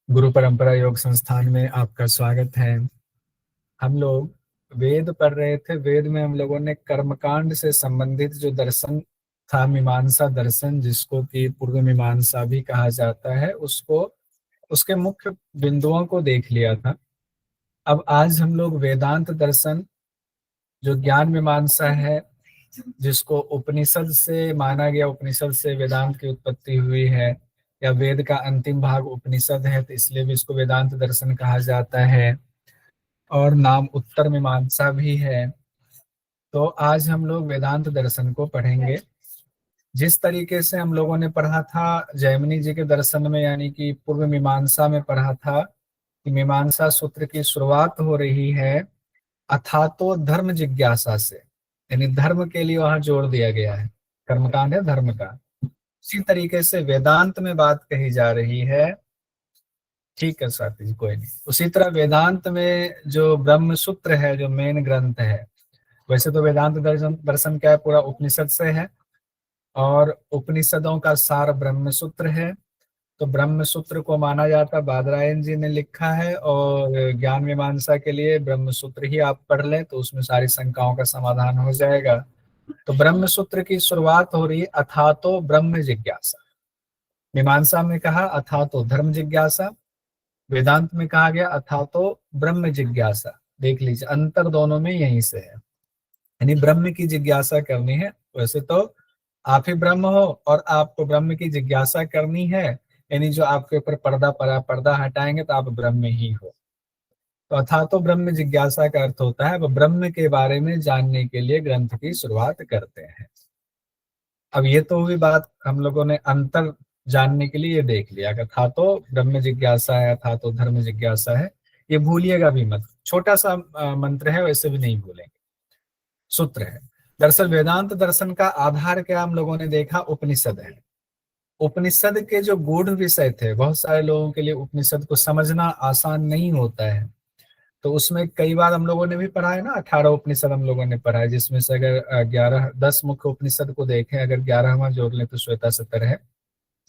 गुरु परंपरा योग संस्थान में आपका स्वागत है। हम लोग वेद पढ़ रहे थे। वेद में हम लोगों ने कर्मकांड से संबंधित जो दर्शन था, मीमांसा दर्शन, जिसको कि पूर्व मीमांसा भी कहा जाता है, उसको उसके मुख्य बिंदुओं को देख लिया था। अब आज हम लोग वेदांत दर्शन, जो ज्ञान मीमांसा है, जिसको उपनिषद से माना गया, उपनिषद से वेदांत की उत्पत्ति हुई है, या वेद का अंतिम भाग उपनिषद है, तो इसलिए भी इसको वेदांत दर्शन कहा जाता है। और नाम उत्तर मीमांसा भी है। तो आज हम लोग वेदांत दर्शन को पढ़ेंगे। जिस तरीके से हम लोगों ने पढ़ा था जैमिनी जी के दर्शन में, यानी कि पूर्व मीमांसा में पढ़ा था कि मीमांसा सूत्र की शुरुआत हो रही है अथातो धर्म जिज्ञासा से, यानी धर्म के लिए वहां जोर दिया गया है। कर्मकांड है धर्म का। इसी तरीके से वेदांत में बात कही जा रही है। ठीक है साथी जी, कोई नहीं। उसी तरह वेदांत में जो ब्रह्म सूत्र है, जो मेन ग्रंथ है, वैसे तो वेदांत दर्शन दर्शन क्या है, पूरा उपनिषद से है, और उपनिषदों का सार ब्रह्म सूत्र है। तो ब्रह्म सूत्र को माना जाता है, बादरायण जी ने लिखा है, और ज्ञान मीमांसा के लिए ब्रह्म सूत्र ही आप पढ़ लें तो उसमें सारी शंकाओं का समाधान हो जाएगा। तो ब्रह्म सूत्र की शुरुआत हो रही है अथातो ब्रह्म जिज्ञासा। मीमांसा में कहा अथातो धर्म जिज्ञासा, वेदांत में कहा गया अथातो ब्रह्म जिज्ञासा। देख लीजिए, अंतर दोनों में यहीं से है, यानी ब्रह्म की जिज्ञासा करनी है। वैसे तो आप ही ब्रह्म हो और आपको ब्रह्म की जिज्ञासा करनी है, यानी जो आपके ऊपर पर्दा पड़ा, पर्दा हटाएंगे तो आप ब्रह्म ही हो। तो अथातो ब्रह्म जिज्ञासा का अर्थ होता है वह ब्रह्म के बारे में जानने के लिए ग्रंथ की शुरुआत करते हैं। अब ये तो हुई बात, हम लोगों ने अंतर जानने के लिए ये देख लिया कि था तो ब्रह्म जिज्ञासा है, था तो धर्म जिज्ञासा है। ये भूलिएगा भी मत, छोटा सा मंत्र है, वैसे भी नहीं भूलेंगे। सूत्र है। दरअसल वेदांत दर्शन का आधार क्या हम लोगों ने देखा, उपनिषद है। उपनिषद के जो गूढ़ विषय थे, बहुत सारे लोगों के लिए उपनिषद को समझना आसान नहीं होता है। तो उसमें कई बार हम लोगों ने भी पढ़ा है ना, 18 उपनिषद हम लोगों ने पढ़ा है, जिसमें से अगर 10 मुख्य उपनिषद को देखें, अगर 11वां जोड़ लें तो श्वेता सतर है,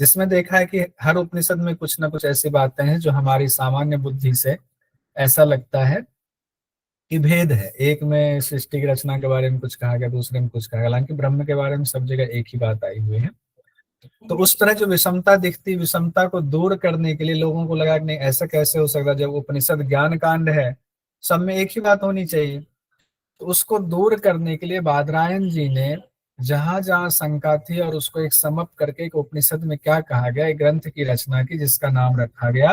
जिसमें देखा है कि हर उपनिषद में कुछ ना कुछ ऐसी बातें हैं जो हमारी सामान्य बुद्धि से ऐसा लगता है कि भेद है। एक में सृष्टि की रचना के बारे में कुछ कहा गया, दूसरे में कुछ कहा गया, हालांकि ब्रह्म के बारे में सब जगह एक ही बात आई हुई है। तो उस तरह जो विषमता दिखती, विषमता को दूर करने के लिए लोगों को लगा कि नहीं, ऐसा कैसे हो सकता, जब उपनिषद ज्ञान कांड है, सब में एक ही बात होनी चाहिए। तो उसको दूर करने के लिए बादरायण जी ने जहां जहां शंका थी और उसको एक समअप करके एक उपनिषद में क्या कहा गया, एक ग्रंथ की रचना की, जिसका नाम रखा गया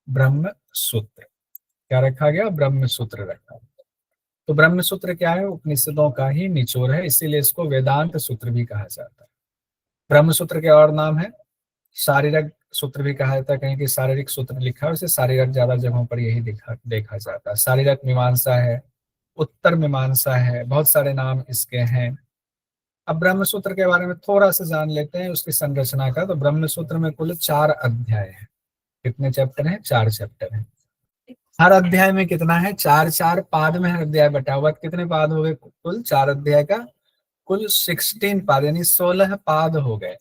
ब्रह्म सूत्र। क्या रखा गया? ब्रह्म सूत्र रखा गया। तो ब्रह्म सूत्र क्या है? उपनिषदों का ही निचोड़ है, इसीलिए इसको वेदांत सूत्र भी कहा जाता है। ब्रह्म सूत्र के और नाम है शारीरक सूत्र भी कहा जाता है, कहीं कि शारीरिक सूत्र लिखा है, उसे शारीरक ज्यादा जगहों पर यही देखा जाता है। शारीरक मीमांसा है, उत्तर मीमांसा है, बहुत सारे नाम इसके हैं। अब ब्रह्म सूत्र के बारे में थोड़ा सा जान लेते हैं, उसकी संरचना का। तो ब्रह्म सूत्र में कुल 4 अध्याय हैं। कितने चैप्टर हैं? 4 चैप्टर हैं। हर अध्याय में कितना है? 4 पाद में हर अध्याय बटा हुआ। कितने पाद हो गए कुल? 4 अध्याय का कुल 16 पाद, यानी 16 पाद हो गए।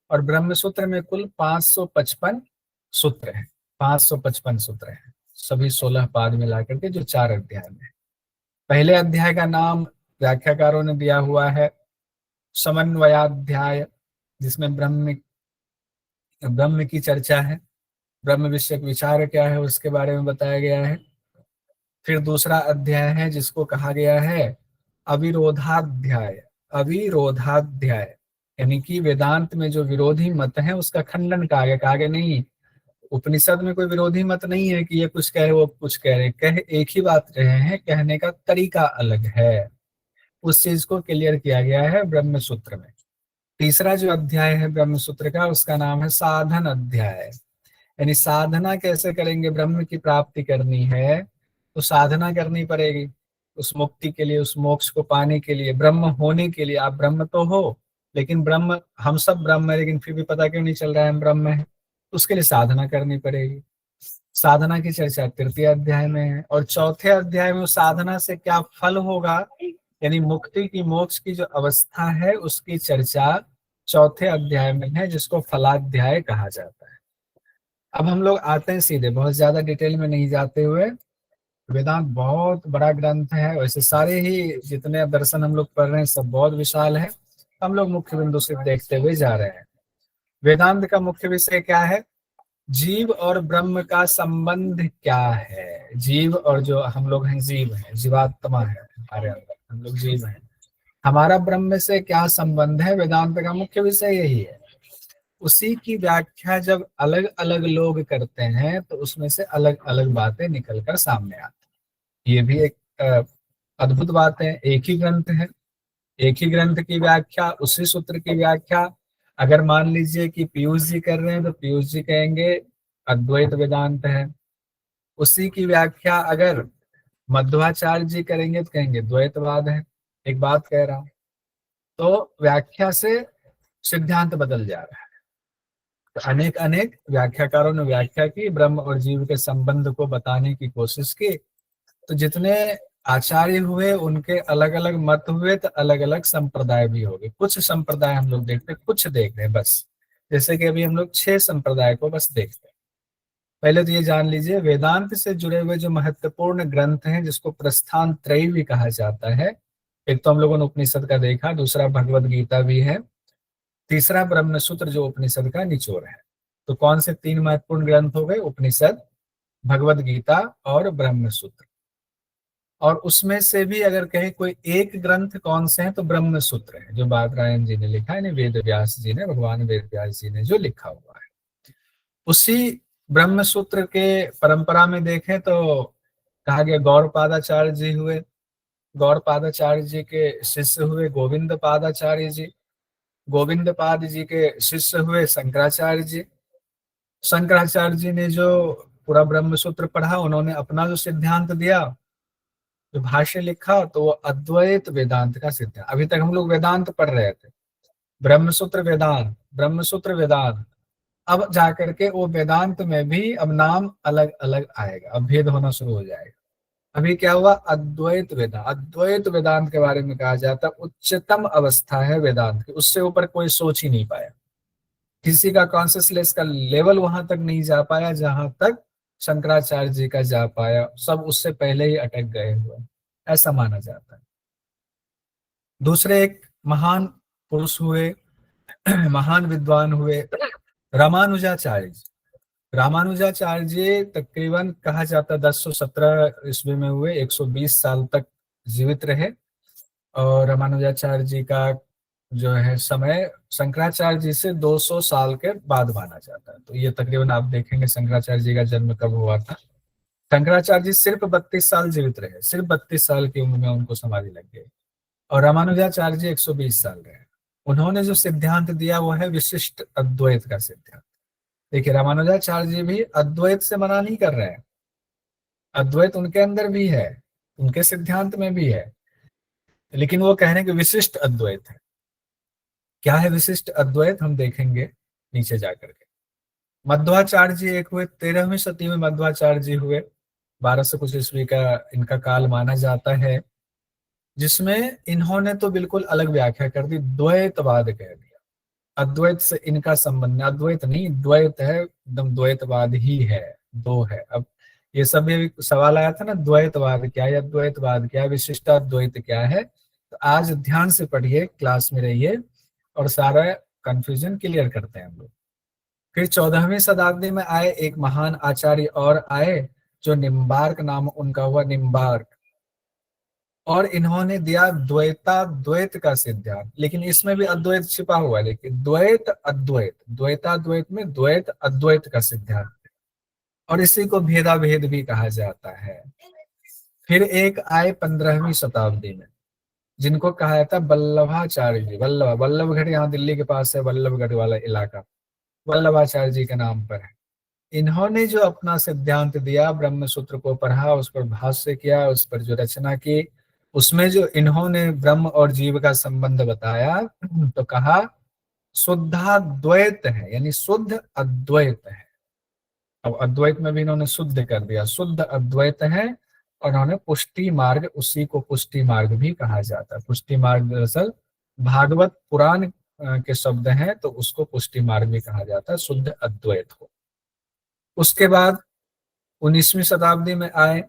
और ब्रह्म सूत्र में कुल 555 सूत्र हैं। 555 सूत्र हैं, सभी 16 पाद मिला करके जो 4 अध्याय में। पहले अध्याय का नाम व्याख्याकारों ने दिया हुआ है समन्वयाध्याय, जिसमें ब्रह्म ब्रह्म की चर्चा है, ब्रह्म विषयक विचार क्या है उसके बारे में बताया गया है। फिर दूसरा अध्याय है जिसको कहा गया है अविरोधाध्याय। अविरोधाध्याय यानी कि वेदांत में जो विरोधी मत है उसका खंडन कहा गया नहीं, उपनिषद में कोई विरोधी मत नहीं है कि ये कुछ कह रहे वो कुछ कह रहे, कह एक ही बात रहे हैं, कहने का तरीका अलग है। उस चीज को क्लियर किया गया है ब्रह्म सूत्र में। तीसरा जो अध्याय है ब्रह्म सूत्र का, उसका नाम है साधन अध्याय। यानी साधना कैसे करेंगे, ब्रह्म की प्राप्ति करनी है तो साधना करनी पड़ेगी उस मुक्ति के लिए, उस मोक्ष को पाने के लिए, ब्रह्म होने के लिए। आप ब्रह्म तो हो, लेकिन ब्रह्म, हम सब ब्रह्म है, लेकिन फिर भी पता क्यों नहीं चल रहा है हम ब्रह्म है, उसके लिए साधना करनी पड़ेगी। साधना की चर्चा तृतीय अध्याय में है। और चौथे अध्याय में साधना से क्या फल होगा, यानी मुक्ति की, मोक्ष की जो अवस्था है उसकी चर्चा चौथे अध्याय में है, जिसको फलाध्याय कहा जाता है। अब हम लोग आते हैं सीधे, बहुत ज्यादा डिटेल में नहीं जाते हुए। वेदांत बहुत बड़ा ग्रंथ है, वैसे सारे ही जितने दर्शन हम लोग पढ़ रहे हैं सब बहुत विशाल है। हम लोग मुख्य बिंदु से देखते हुए जा रहे हैं। वेदांत का मुख्य विषय क्या है? जीव और ब्रह्म का संबंध क्या है? जीव और जो हम लोग हैं, जीव हैं, जीवात्मा है हमारे अंदर, हम लोग जीव हैं, हमारा ब्रह्म से क्या संबंध है? वेदांत का मुख्य विषय यही है। उसी की व्याख्या जब अलग अलग लोग करते हैं तो उसमें से अलग अलग बातें निकल कर सामने आती हैं। ये भी एक अद्भुत बात है। एक ही ग्रंथ है, एक ही ग्रंथ की व्याख्या, उसी सूत्र की व्याख्या अगर मान लीजिए कि पीयूष जी कर रहे हैं तो पीयूष जी कहेंगे अद्वैत वेदांत है। उसी की व्याख्या अगर मध्वाचार्य जी करेंगे तो कहेंगे द्वैतवाद है। एक बात कह रहा हूं, तो व्याख्या से सिद्धांत बदल जा रहा है। तो अनेक अनेक व्याख्याकारों ने व्याख्या की, ब्रह्म और जीव के संबंध को बताने की कोशिश की। तो जितने आचार्य हुए उनके अलग अलग मत हुए, तो अलग अलग संप्रदाय भी हो गए। कुछ संप्रदाय हम लोग देखते, कुछ देख रहे हैं बस। जैसे कि अभी हम लोग 6 संप्रदाय को बस देखते हैं। पहले तो ये जान लीजिए, वेदांत से जुड़े हुए जो महत्वपूर्ण ग्रंथ हैं, जिसको प्रस्थान त्रयी भी कहा जाता है। एक तो हम लोगों ने उपनिषद का देखा, दूसरा भगवद गीता भी है, तीसरा ब्रह्म सूत्र जो उपनिषद का निचोड़ है। तो कौन से 3 महत्वपूर्ण ग्रंथ हो गए? उपनिषद, भगवद गीता और ब्रह्म सूत्र। और उसमें से भी अगर कहे कोई एक ग्रंथ कौन से हैं, तो ब्रह्म सूत्र है, जो बादरायण जी ने लिखा है, वेद व्यास जी ने, भगवान वेद व्यास जी ने जो लिखा हुआ है। उसी ब्रह्म सूत्र के परंपरा में देखें तो कहा गया गौड़पादाचार्य जी हुए, गौड़पादाचार्य जी के शिष्य हुए गोविंद पादाचार्य जी, गोविंद पाद जी के शिष्य हुए शंकराचार्य जी। शंकराचार्य जी ने जो पूरा ब्रह्म सूत्र पढ़ा, उन्होंने अपना जो सिद्धांत दिया, जो भाष्य लिखा, तो वो अद्वैत वेदांत का सिद्धांत। अभी तक हम लोग वेदांत पढ़ रहे थे, ब्रह्मसूत्र वेदांत, ब्रह्मसूत्र वेदांत। अब जाकर के वो वेदांत में भी अब नाम अलग अलग आएगा, अब भेद होना शुरू हो जाएगा। अभी क्या हुआ? अद्वैत वेदांत। अद्वैत वेदांत के बारे में कहा जाता है उच्चतम अवस्था है वेदांत की, उससे ऊपर कोई सोच ही नहीं पाया। किसी का कॉन्शियसनेस का लेवल वहां तक नहीं जा पाया जहां तक शंकराचार्य जी का जा पाया। सब उससे पहले ही अटक गए हुए, ऐसा माना जाता है। दूसरे एक महान पुरुष हुए, महान विद्वान हुए, रामानुजाचार्य जी। रामानुजाचार्य जी तकरीबन कहा जाता 1017 ईस्वी में हुए, 120 साल तक जीवित रहे। और रामानुजाचार्य जी का जो है समय शंकराचार्य जी से 200 साल के बाद माना जाता है। तो ये तकरीबन आप देखेंगे शंकराचार्य जी का जन्म कब हुआ था। शंकराचार्य जी सिर्फ 32 साल जीवित रहे, सिर्फ 32 साल की उम्र में उनको समाधि लग गई। और रामानुजाचार्य जी 120 साल रहे। उन्होंने जो सिद्धांत दिया वो है विशिष्ट अद्वैत का सिद्धांत। देखिए, रामानुजाचार्य जी भी अद्वैत से मना नहीं कर रहे हैं, अद्वैत उनके अंदर भी है, उनके सिद्धांत में भी है, लेकिन वो कह रहे हैं कि विशिष्ट अद्वैत है। क्या है विशिष्ट अद्वैत, हम देखेंगे नीचे जाकर के। मध्वाचार्य जी एक हुए, 13वीं शती में मध्वाचार्य जी हुए, 1200 कुछ ईस्वी का इनका काल माना जाता है, जिसमें इन्होंने तो बिल्कुल अलग व्याख्या कर दी, द्वैतवाद कह दिया। अद्वैत से इनका संबंध, अद्वैत नहीं द्वैत है, एकदम द्वैतवाद ही है, दो है। अब ये सब भी सवाल आया था ना, द्वैतवाद क्या है, अद्वैतवाद क्या है, विशिष्टाद्वैत क्या है। तो आज ध्यान से पढ़िए, क्लास में रहिए और सारा कंफ्यूजन क्लियर करते हैं हम लोग। फिर 14वीं शताब्दी में आए एक महान आचार्य और आए, जो निम्बार्क नाम उनका हुआ, निम्बार्क। और इन्होंने दिया द्वैताद्वैत का सिद्धांत, लेकिन इसमें भी अद्वैत छिपा हुआ है। लेकिन द्वैत अद्वैत, द्वैताद्वैत में द्वैत अद्वैत का सिद्धांत, और इसी को भेदा भेद भी कहा जाता है। फिर एक आए 15वीं शताब्दी में, जिनको कहा जाता है वल्लभाचार्य जी। वल्लभगढ़ यहाँ दिल्ली के पास है, वल्लभगढ़ वाला इलाका वल्लभाचार्य जी के नाम पर है। इन्होंने जो अपना सिद्धांत दिया, ब्रह्म सूत्र को पढ़ा, उस पर भाष्य किया, उस पर जो रचना की, उसमें जो इन्होंने ब्रह्म और जीव का संबंध बताया, तो कहा शुद्धाद्वैत है, यानी शुद्ध अद्वैत है। अब अद्वैत में भी इन्होंने शुद्ध कर दिया, शुद्ध अद्वैत है। और इन्होंने पुष्टि मार्ग, उसी को पुष्टि मार्ग भी कहा जाता है। पुष्टि मार्ग दरअसल भागवत पुराण के शब्द हैं, तो उसको पुष्टि मार्ग भी कहा जाता है, शुद्ध अद्वैत को। उसके बाद 19वीं शताब्दी में आए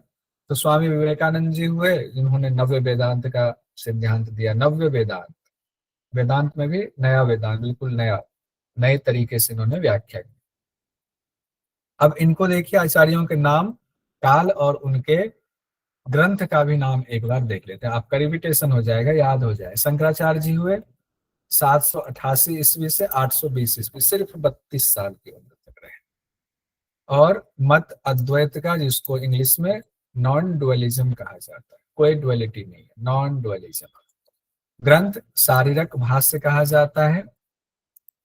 तो स्वामी विवेकानंद जी हुए, जिन्होंने नव्य वेदांत का सिद्धांत दिया। नव्य वेदांत, वेदांत में भी नया वेदांत, बिल्कुल नया, नए तरीके से इन्होंने व्याख्या की। अब इनको देखिए आचार्यों के नाम, काल और उनके ग्रंथ का भी नाम एक बार देख लेते हैं, आपका रिपीटेशन हो जाएगा, याद हो जाए। शंकराचार्य जी हुए 788 ईस्वी से 820 ईस्वी, सिर्फ 32 साल की उम्र तक रहे। और मत अद्वैत का, जिसको इंग्लिश में नॉन डुअलिज्म कहा जाता है, कोई डुअलिटी नहीं है, नॉन डुअलिज्म। ग्रंथ शारीरक भाष्य कहा जाता है।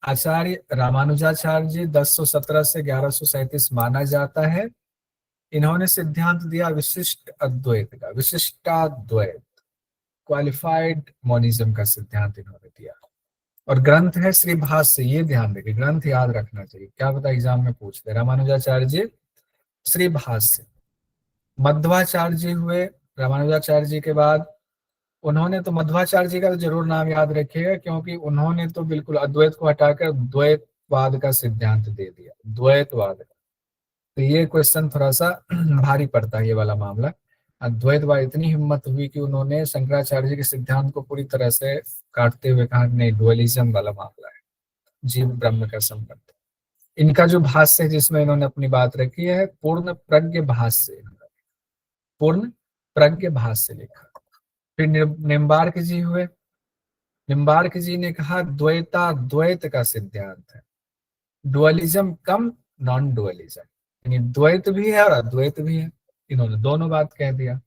आचार्य रामानुजाचार्य जी 1017 से 1137 माना जाता है। इन्होंने सिद्धांत दिया विशिष्ट अद्वैत का, विशिष्टाद्वैत, क्वालिफाइड मोनिज्म का सिद्धांत इन्होंने दिया। और ग्रंथ है श्री भाष्य, ये ध्यान रखिए, ग्रंथ याद रखना चाहिए, क्या पता एग्जाम में पूछते। रामानुजाचार्य जी श्री भाष्य। मध्वाचार्य जी हुए रामानुजाचार्य जी के बाद। उन्होंने तो, मध्वाचार्य जी का तो जरूर नाम याद रखिएगा, क्योंकि उन्होंने तो बिल्कुल अद्वैत को हटाकर द्वैतवाद का सिद्धांत दे दिया, द्वैतवाद का। तो ये क्वेश्चन थोड़ा सा भारी पड़ता है, ये वाला मामला। अद्वैतवाद इतनी हिम्मत हुई कि उन्होंने शंकराचार्य जी के सिद्धांत को पूरी तरह से काटते हुए कहा नहीं, डुअलिज्म वाला मामला है, जीव ब्रह्म का संबंध। इनका जो भाष्य है जिसमें इन्होंने अपनी बात रखी है, पूर्ण प्रज्ञ भाष्य, पूर्ण प्रज्ञ भाष्य लिखा। फिर निम्बार्क जी हुए। निम्बार्क जी ने कहा द्वैता द्वैत का सिद्धांत है, डुअलिज्म कम नॉन डुअलिज्म, यानी द्वैत भी है और अद्वैत भी है। इन्होंने दोनों बात कह दिया।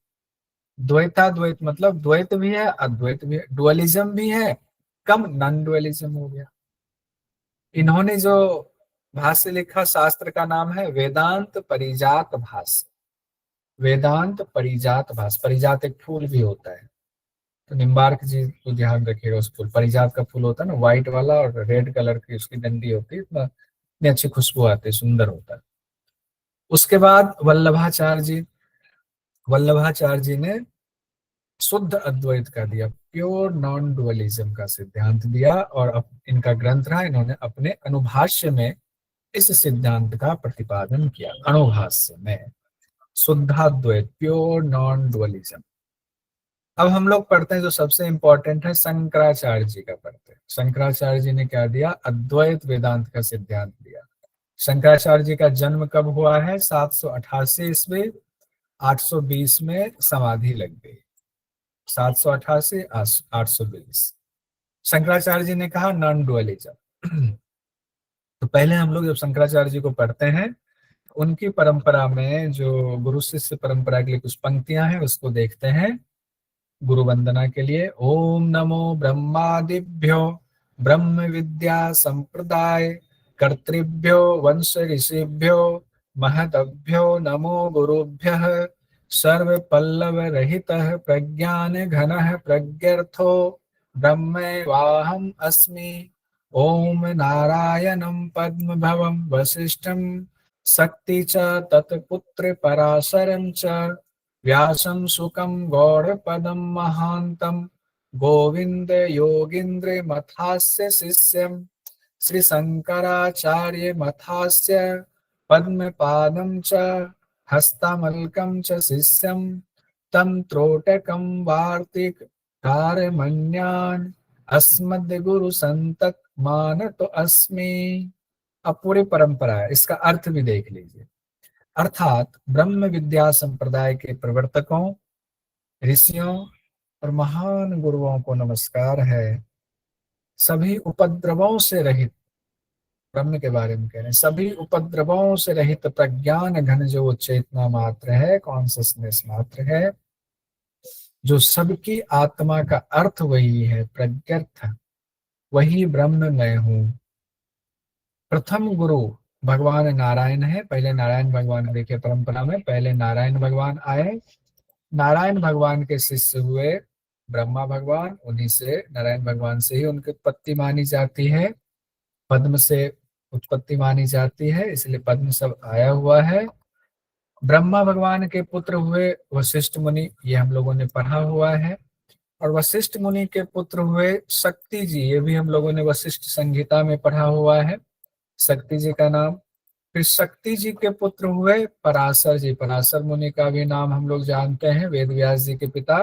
द्वैता द्वैत मतलब द्वैत भी है अद्वैत भी है, डुअलिज्म भी है कम नॉन डुअलिज्म हो गया। इन्होंने जो भाष्य लिखा, शास्त्र का नाम है वेदांत परिजात भाष्य। वेदांत परिजात भाष्य, परिजात एक फूल भी होता है, तो निम्बार्क जी को ध्यान रखिएगा, उस फूल, परिजात का फूल होता है ना, व्हाइट वाला, और रेड कलर की उसकी डंडी होती है, इतनी अच्छी खुशबू आती है, सुंदर होता है। उसके बाद वल्लभाचार्य जी, वल्लभाचार्य जी ने शुद्ध अद्वैत का दिया, प्योर नॉन डुअलिज्म का सिद्धांत दिया। और इनका ग्रंथ रहा, इन्होंने अपने अनुभाष्य में इस सिद्धांत का प्रतिपादन किया, अनुभाष्य में शुद्धाद्वैत, प्योर नॉन डुअलिज्म। अब हम लोग पढ़ते हैं जो सबसे इंपॉर्टेंट है, शंकराचार्य जी का पढ़ते हैं। शंकराचार्य जी ने क्या दिया, अद्वैत वेदांत का सिद्धांत दिया। शंकराचार्य जी का जन्म कब हुआ है, 788 ईस्वी, 820 में समाधि लग गई, 788 820। शंकराचार्य जी ने कहा नॉन डुअलिज्म। तो पहले हम लोग जब शंकराचार्य जी को पढ़ते हैं, उनकी परंपरा में जो गुरु शिष्य परंपरा के लिए कुछ पंक्तियां हैं, उसको देखते हैं गुरु वंदना के लिए। ओम नमो ब्रह्मादिभ्यो ब्रह्म विद्या संप्रदाय कर्तृभ्यो वंश ऋषिभ्यो महदभ्यो नमो गुरुभ्यः सर्व पल्लव रहितः प्रज्ञान घनः प्रज्ञर्थो ब्रह्मैवाहम् अस्मि। ओम नारायणं पद्म भवं वसिष्ठं शक्ति च तत्पुत्र पराशरं च व्यासं सुकं गौड़पदं महान्तं गोविंद योगीन्द्र मथास्य शिष्यं श्री शंकराचार्य मथास्य पद्मपादं च हस्तमल्कं च शिष्यं तं त्रोटकं वार्तिक कारमन्यान् अस्मद्गुरु संतत मानतो अस्मि। अब पूरी परंपरा है, इसका अर्थ भी देख लीजिए। अर्थात ब्रह्म विद्या संप्रदाय के प्रवर्तकों, ऋषियों और महान गुरुओं को नमस्कार है। सभी उपद्रवों से रहित, ब्रह्म के बारे में कह रहे हैं, सभी उपद्रवों से रहित प्रज्ञान घन जो वो चेतना मात्र है, कॉन्सियसनेस मात्र है, जो सबकी आत्मा का अर्थ वही है, प्रज्ञर्थ, वही ब्रह्म मैं हूं। प्रथम गुरु भगवान नारायण है। पहले नारायण भगवान, देखिए परंपरा में पहले नारायण भगवान आए, नारायण भगवान के शिष्य हुए ब्रह्मा भगवान, उन्हीं से, नारायण भगवान से ही उनकी उत्पत्ति मानी जाती है, पद्म से उत्पत्ति मानी जाती है, इसलिए पद्म सब आया हुआ है। ब्रह्मा भगवान के पुत्र हुए वशिष्ठ मुनि, ये हम लोगों ने पढ़ा हुआ है। और वशिष्ठ मुनि के पुत्र हुए शक्ति जी, ये भी हम लोगों ने वशिष्ठ संहिता में पढ़ा हुआ है, शक्ति जी का नाम। फिर शक्ति जी के पुत्र हुए पराशर जी। पराशर मुनि का भी नाम हम लोग जानते हैं, वेद व्यास जी के पिता।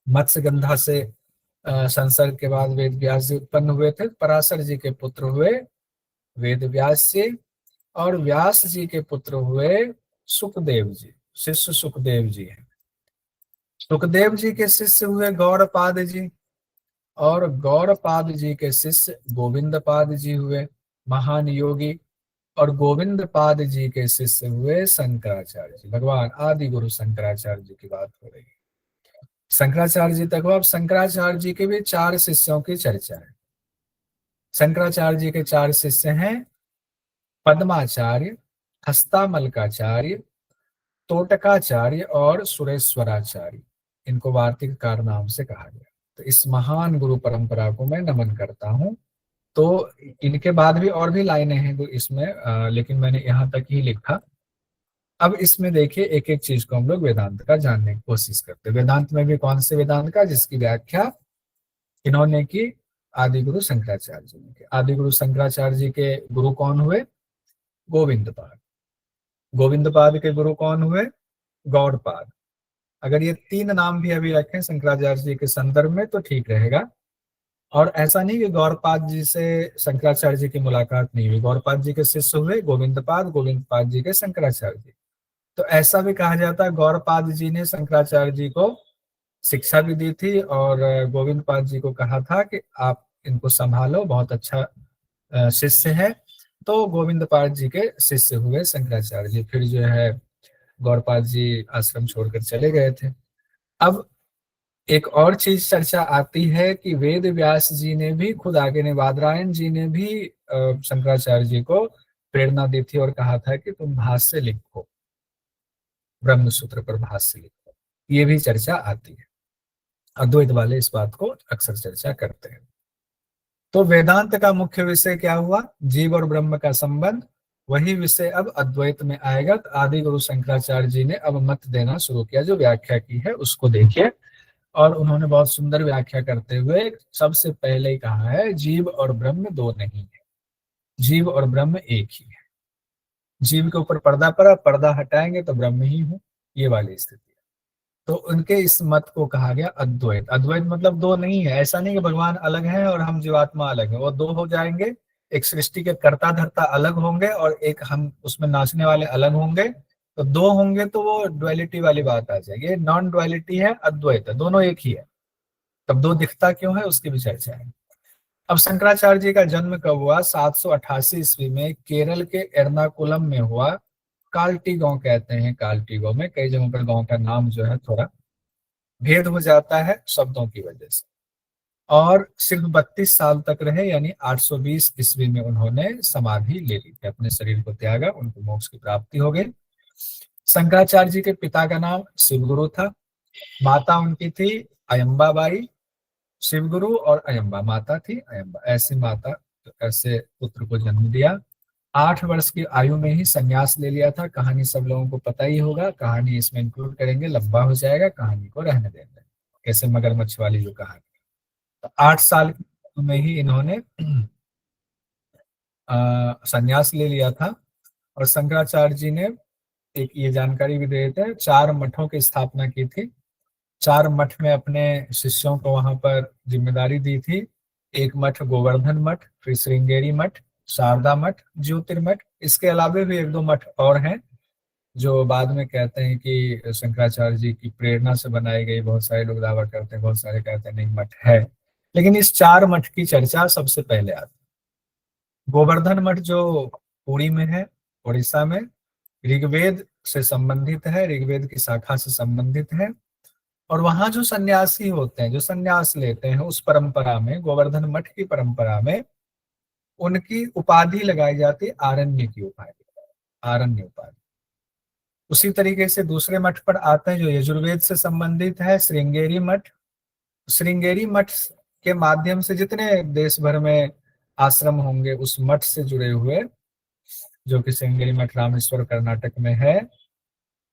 मत्स्यगंधा से संसर्ग के बाद वेद व्यास जी उत्पन्न हुए थे। पराशर जी के पुत्र हुए वेद व्यास जी, और व्यास जी के पुत्र हुए सुखदेव जी। शिष्य सुखदेव जी हैं। सुखदेव जी के शिष्य हुए गौड़पाद जी, और गौड़पाद जी के शिष्य गोविंदपाद जी हुए, महान योगी। और गोविंदपाद जी के शिष्य हुए शंकराचार्य जी। भगवान आदि गुरु शंकराचार्य जी की बात हो रही है। शंकराचार्य जी तक हो। अब शंकराचार्य जी के भी 4 शिष्यों की चर्चा है। शंकराचार्य जी के 4 शिष्य हैं पद्माचार्य, हस्तामलकाचार्य, तोटकाचार्य और सुरेश्वराचार्य। इनको वार्तिककार नाम से कहा गया। तो इस महान गुरु परंपरा को मैं नमन करता हूँ। तो इनके बाद भी और भी लाइनें हैं तो इसमें लेकिन मैंने यहाँ तक ही लिखा। अब इसमें देखिए एक एक चीज को हम लोग वेदांत का जानने की कोशिश करते हैं। वेदांत में भी कौन से वेदांत का, जिसकी व्याख्या इन्होंने की आदि गुरु शंकराचार्य जी ने की। आदि गुरु शंकराचार्य जी के गुरु कौन हुए? गोविंदपाद। गोविंदपाद के गुरु कौन हुए? गौड़पाद। अगर ये 3 नाम भी अभी रखें शंकराचार्य जी के संदर्भ में तो ठीक रहेगा। और ऐसा नहीं कि गौड़पाद जी से शंकराचार्य जी की मुलाकात नहीं हुई। गौड़पाद जी के शिष्य हुए गोविंदपाद, गोविंदपाद जी के शंकराचार्य जी। तो ऐसा भी कहा जाता है गौड़पाद जी ने शंकराचार्य जी को शिक्षा भी दी थी, और गोविंदपाद जी को कहा था कि आप इनको संभालो, बहुत अच्छा शिष्य है। तो गोविंदपाद जी के शिष्य हुए शंकराचार्य जी। फिर जो है गौड़पाद जी आश्रम छोड़कर चले गए थे। अब एक और चीज चर्चा आती है कि वेद व्यास जी ने भी खुद आगे ने बादरायण जी ने भी शंकराचार्य जी को प्रेरणा दी थी और कहा था कि तुम भाष्य लिखो, ब्रह्म सूत्र पर भाष्य लिखो। ये भी चर्चा आती है। अद्वैत वाले इस बात को अक्सर चर्चा करते हैं। तो वेदांत का मुख्य विषय क्या हुआ? जीव और ब्रह्म का संबंध। वही विषय अब अद्वैत में आएगा। तो आदि गुरु शंकराचार्य जी ने अब मत देना शुरू किया, जो व्याख्या की है उसको देखिए। और उन्होंने बहुत सुंदर व्याख्या करते हुए सबसे पहले ही कहा है जीव और ब्रह्म दो नहीं है, जीव और ब्रह्म एक ही है। जीव के ऊपर पर्दा पड़ा, पर्दा हटाएंगे तो ब्रह्म ही हो, ये वाली स्थिति है। तो उनके इस मत को कहा गया अद्वैत। अद्वैत मतलब दो नहीं है। ऐसा नहीं कि भगवान अलग है और हम जीवात्मा अलग है, वो दो हो जाएंगे। एक सृष्टि के कर्ता धर्ता अलग होंगे और एक हम उसमें नाचने वाले अलग होंगे। तो दो होंगे तो वो डुअलिटी वाली बात आ जाएगी। नॉन डुअलिटी है, अद्वैत है, दोनों एक ही है। तब दो दिखता क्यों है उसकी भी चर्चा है। अब शंकराचार्य जी का जन्म कब हुआ? 788 ईस्वी में केरल के एर्नाकुलम में हुआ। काल्टी गांव कहते हैं। काल्टी गांव में कई जगहों पर गांव का नाम जो है थोड़ा भेद हो जाता है शब्दों की वजह से। और सिर्फ 32 साल तक रहे, यानी 820 ईस्वी में उन्होंने समाधि ले ली थी, अपने शरीर को त्यागा, उनको मोक्ष की प्राप्ति हो गई। शंकराचार्य जी के पिता का नाम शिवगुरु था। माता उनकी थी अयंबाबाई। शिवगुरु और अयंबा माता थी, अयंबा ऐसी माता, ऐसे पुत्र को जन्म दिया। 8 वर्ष की आयु में ही संन्यास ले लिया था। कहानी सब लोगों को पता ही होगा, कहानी इसमें इंक्लूड करेंगे लंबा हो जाएगा, कहानी को रहने देंगे। कैसे मगरमच्छ वाली जो कहानी। तो 8 साल की उम्र में ही इन्होंने संन्यास ले लिया था। और शंकराचार्य जी ने एक ये जानकारी भी दे देते हैं, 4 मठों की स्थापना की थी। 4 मठ में अपने शिष्यों को वहां पर जिम्मेदारी दी थी। एक मठ गोवर्धन मठ, फिर श्रृंगेरी मठ, शारदा मठ, ज्योतिर्मठ। इसके अलावे भी 1-2 मठ और हैं जो बाद में कहते हैं कि शंकराचार्य जी की प्रेरणा से बनाई गई। बहुत सारे लोग दावा करते हैं, बहुत सारे कहते हैं नहीं मठ है। लेकिन इस 4 मठ की चर्चा सबसे पहले आती है। गोवर्धन मठ जो पुरी में है, उड़ीसा में, ऋग्वेद से संबंधित है, ऋग्वेद की शाखा से संबंधित है। और वहां जो सन्यासी होते हैं, जो सन्यास लेते हैं, उस परंपरा में, गोवर्धन मठ की परंपरा में, उनकी उपाधि लगाई जाती है आरण्य की उपाधि, आरण्य उपाधि। उसी तरीके से दूसरे मठ पर आते हैं जो यजुर्वेद से संबंधित है, श्रृंगेरी मठ। श्रृंगेरी मठ के माध्यम से जितने देश भर में आश्रम होंगे उस मठ से जुड़े हुए, जो कि श्रृंगेरी मठ रामेश्वर कर्नाटक में है,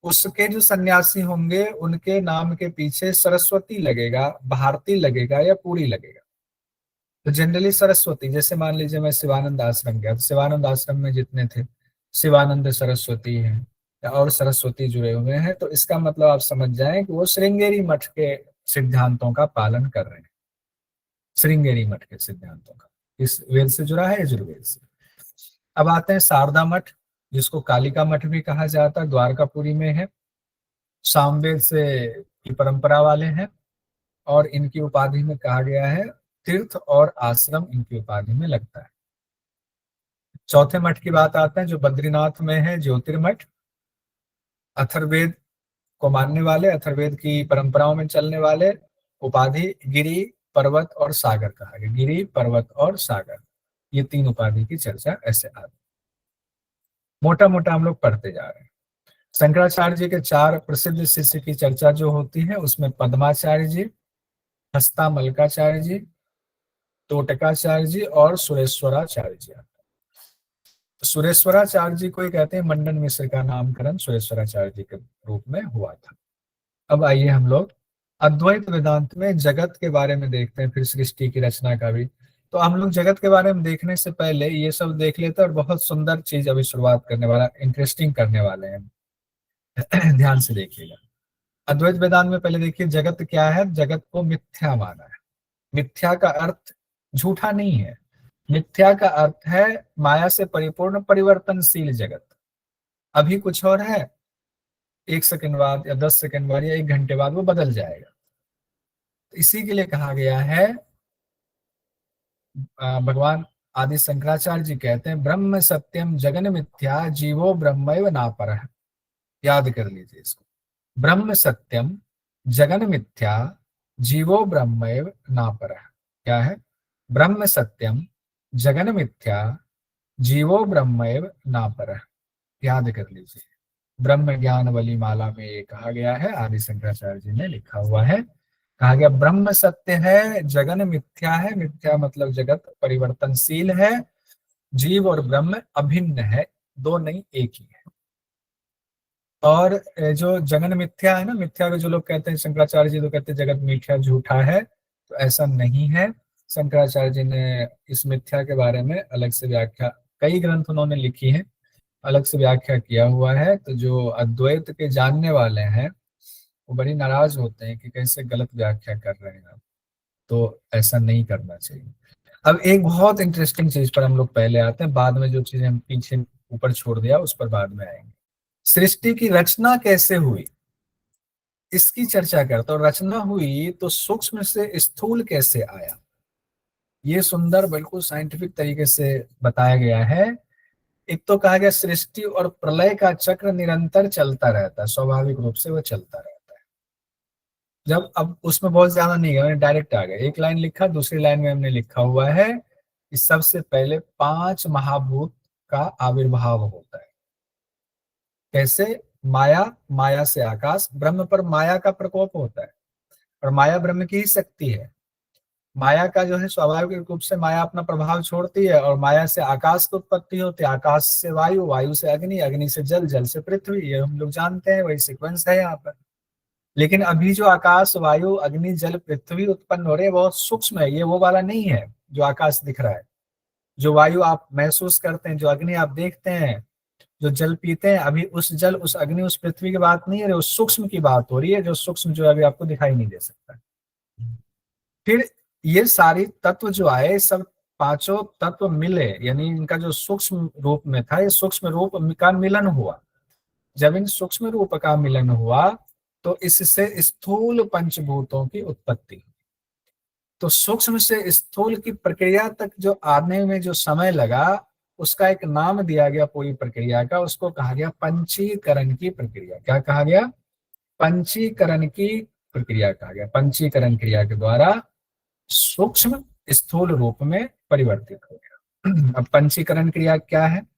उसके जो सन्यासी होंगे उनके नाम के पीछे सरस्वती लगेगा, भारती लगेगा या पूरी लगेगा। तो जनरली सरस्वती, जैसे मान लीजिए मैं शिवानंद आश्रम गया, तो शिवानंद आश्रम में जितने थे शिवानंद सरस्वती है और सरस्वती जुड़े हुए हैं, तो इसका मतलब आप समझ जाएं कि वो श्रृंगेरी मठ के सिद्धांतों का पालन कर रहे हैं। श्रृंगेरी मठ के सिद्धांतों का इस वेद से जुड़ा है, यजुर्वेद से। अब आते हैं शारदा मठ, जिसको कालिका मठ भी कहा जाता है, द्वारकापुरी में है। सामवेद से की परंपरा वाले हैं और इनकी उपाधि में कहा गया है तीर्थ और आश्रम इनकी उपाधि में लगता है। चौथे मठ की बात आते हैं जो बद्रीनाथ में है, ज्योतिर्मठ। अथर्ववेद को मानने वाले, अथर्ववेद की परंपराओं में चलने वाले, उपाधि गिरि, पर्वत और सागर कहा गया। गिरि, पर्वत और सागर, ये तीन उपाधि की चर्चा ऐसे आती। मोटा मोटा हम लोग पढ़ते जा रहे हैं। शंकराचार्य जी के चार प्रसिद्ध शिष्य की चर्चा जो होती है उसमें पद्माचार्य जी, हस्तामलकाचार्य जी, तोटकाचार्य जी और सुरेश्वराचार्य जी। सुरेश्वराचार्य जी को ही कहते हैं मंडन मिश्र का नामकरण सुरेश्वराचार्य जी के रूप में हुआ था। अब आइए हम लोग अद्वैत वेदांत में जगत के बारे में देखते हैं, फिर सृष्टि की रचना का भी। तो हम लोग जगत के बारे में देखने से पहले ये सब देख लेते हैं और बहुत सुंदर चीज अभी शुरुआत करने वाला, इंटरेस्टिंग करने वाले हैं। ध्यान से देखिएगा। अद्वैत वेदांत में पहले देखिए जगत क्या है। जगत को मिथ्या माना है। मिथ्या का अर्थ झूठा नहीं है। मिथ्या का अर्थ है माया से परिपूर्ण परिवर्तनशील जगत। अभी कुछ और है, 1 सेकंड बाद या 10 सेकंड बाद या 1 घंटे बाद वो बदल जाएगा। तो इसी के लिए कहा गया है, भगवान आदि शंकराचार्य जी कहते हैं ब्रह्म सत्यम जगन मिथ्या जीवो ब्रह्मैव नापरः। याद कर लीजिए इसको। ब्रह्म सत्यम जगन मिथ्या जीवो ब्रह्मैव नापरः। क्या है? ब्रह्म सत्यम जगन मिथ्या जीवो ब्रह्मैव नापरः। याद कर लीजिए। ब्रह्म ज्ञान वली माला में ये कहा गया है, आदि शंकराचार्य जी ने लिखा हुआ है। कहा गया ब्रह्म सत्य है, जगन मिथ्या है। मिथ्या मतलब जगत परिवर्तनशील है। जीव और ब्रह्म अभिन्न है, दो नहीं एक ही है। और जो जगन मिथ्या है ना, मिथ्या को जो लोग कहते हैं, शंकराचार्य जी तो कहते हैं जगत मिथ्या झूठा है, तो ऐसा नहीं है। शंकराचार्य जी ने इस मिथ्या के बारे में अलग से व्याख्या, कई ग्रंथ उन्होंने लिखी है, अलग से व्याख्या किया हुआ है। तो जो अद्वैत के जानने वाले हैं वो बड़ी नाराज होते हैं कि कैसे गलत व्याख्या कर रहे हैं आप, तो ऐसा नहीं करना चाहिए। अब एक बहुत इंटरेस्टिंग चीज पर हम लोग पहले आते हैं, बाद में जो चीजें हम पीछे ऊपर छोड़ दिया उस पर बाद में आएंगे। सृष्टि की रचना कैसे हुई इसकी चर्चा करते हैं। और रचना हुई तो सूक्ष्म से स्थूल कैसे आया, ये सुंदर बिल्कुल साइंटिफिक तरीके से बताया गया है। एक तो कहा गया सृष्टि और प्रलय का चक्र निरंतर चलता रहता है, स्वाभाविक रूप से वो चलता रहता है। जब अब उसमें बहुत ज्यादा नहीं है, मैंने डायरेक्ट आ गया, एक लाइन लिखा, दूसरी लाइन में हमने लिखा हुआ है कि सबसे पहले 5 महाभूत का आविर्भाव होता है। कैसे? माया, माया से आकाश, ब्रह्म पर माया का प्रकोप होता है और माया ब्रह्म की ही शक्ति है। माया का जो है स्वाभाविक रूप से माया अपना प्रभाव छोड़ती है और माया से आकाश की उत्पत्ति होती है, आकाश से वायु, वायु से अग्नि, अग्नि से जल, जल से पृथ्वी। ये हम लोग जानते हैं, वही सीक्वेंस है यहाँ पर। लेकिन अभी जो आकाश, वायु, अग्नि, जल, पृथ्वी उत्पन्न हो रहे हैं बहुत सूक्ष्म है, ये वो वाला नहीं है जो आकाश दिख रहा है। जो वायु आप महसूस करते हैं, जो अग्नि आप देखते हैं, जो जल पीते हैं, अभी उस जल, उस अग्नि, उस पृथ्वी की बात नहीं है, उस सूक्ष्म की बात हो रही है, जो सूक्ष्म जो अभी आपको दिखाई नहीं दे सकता। फिर ये सारी तत्व जो आए, सब पांचों तत्व मिले, यानी इनका जो सूक्ष्म रूप में था, ये सूक्ष्म रूप का मिलन हुआ। जब इन सूक्ष्म रूप का मिलन हुआ तो इससे स्थूल पंचभूतों की उत्पत्ति। तो सूक्ष्म से स्थूल की प्रक्रिया तक जो आने में जो समय लगा, उसका एक नाम दिया गया पूरी प्रक्रिया का, उसको कहा गया पंचीकरण की प्रक्रिया। क्या कहा गया? पंचीकरण की प्रक्रिया कहा गया। पंचीकरण क्रिया के द्वारा सूक्ष्म स्थूल रूप में परिवर्तित हो गया। अब पंचीकरण क्रिया क्या है?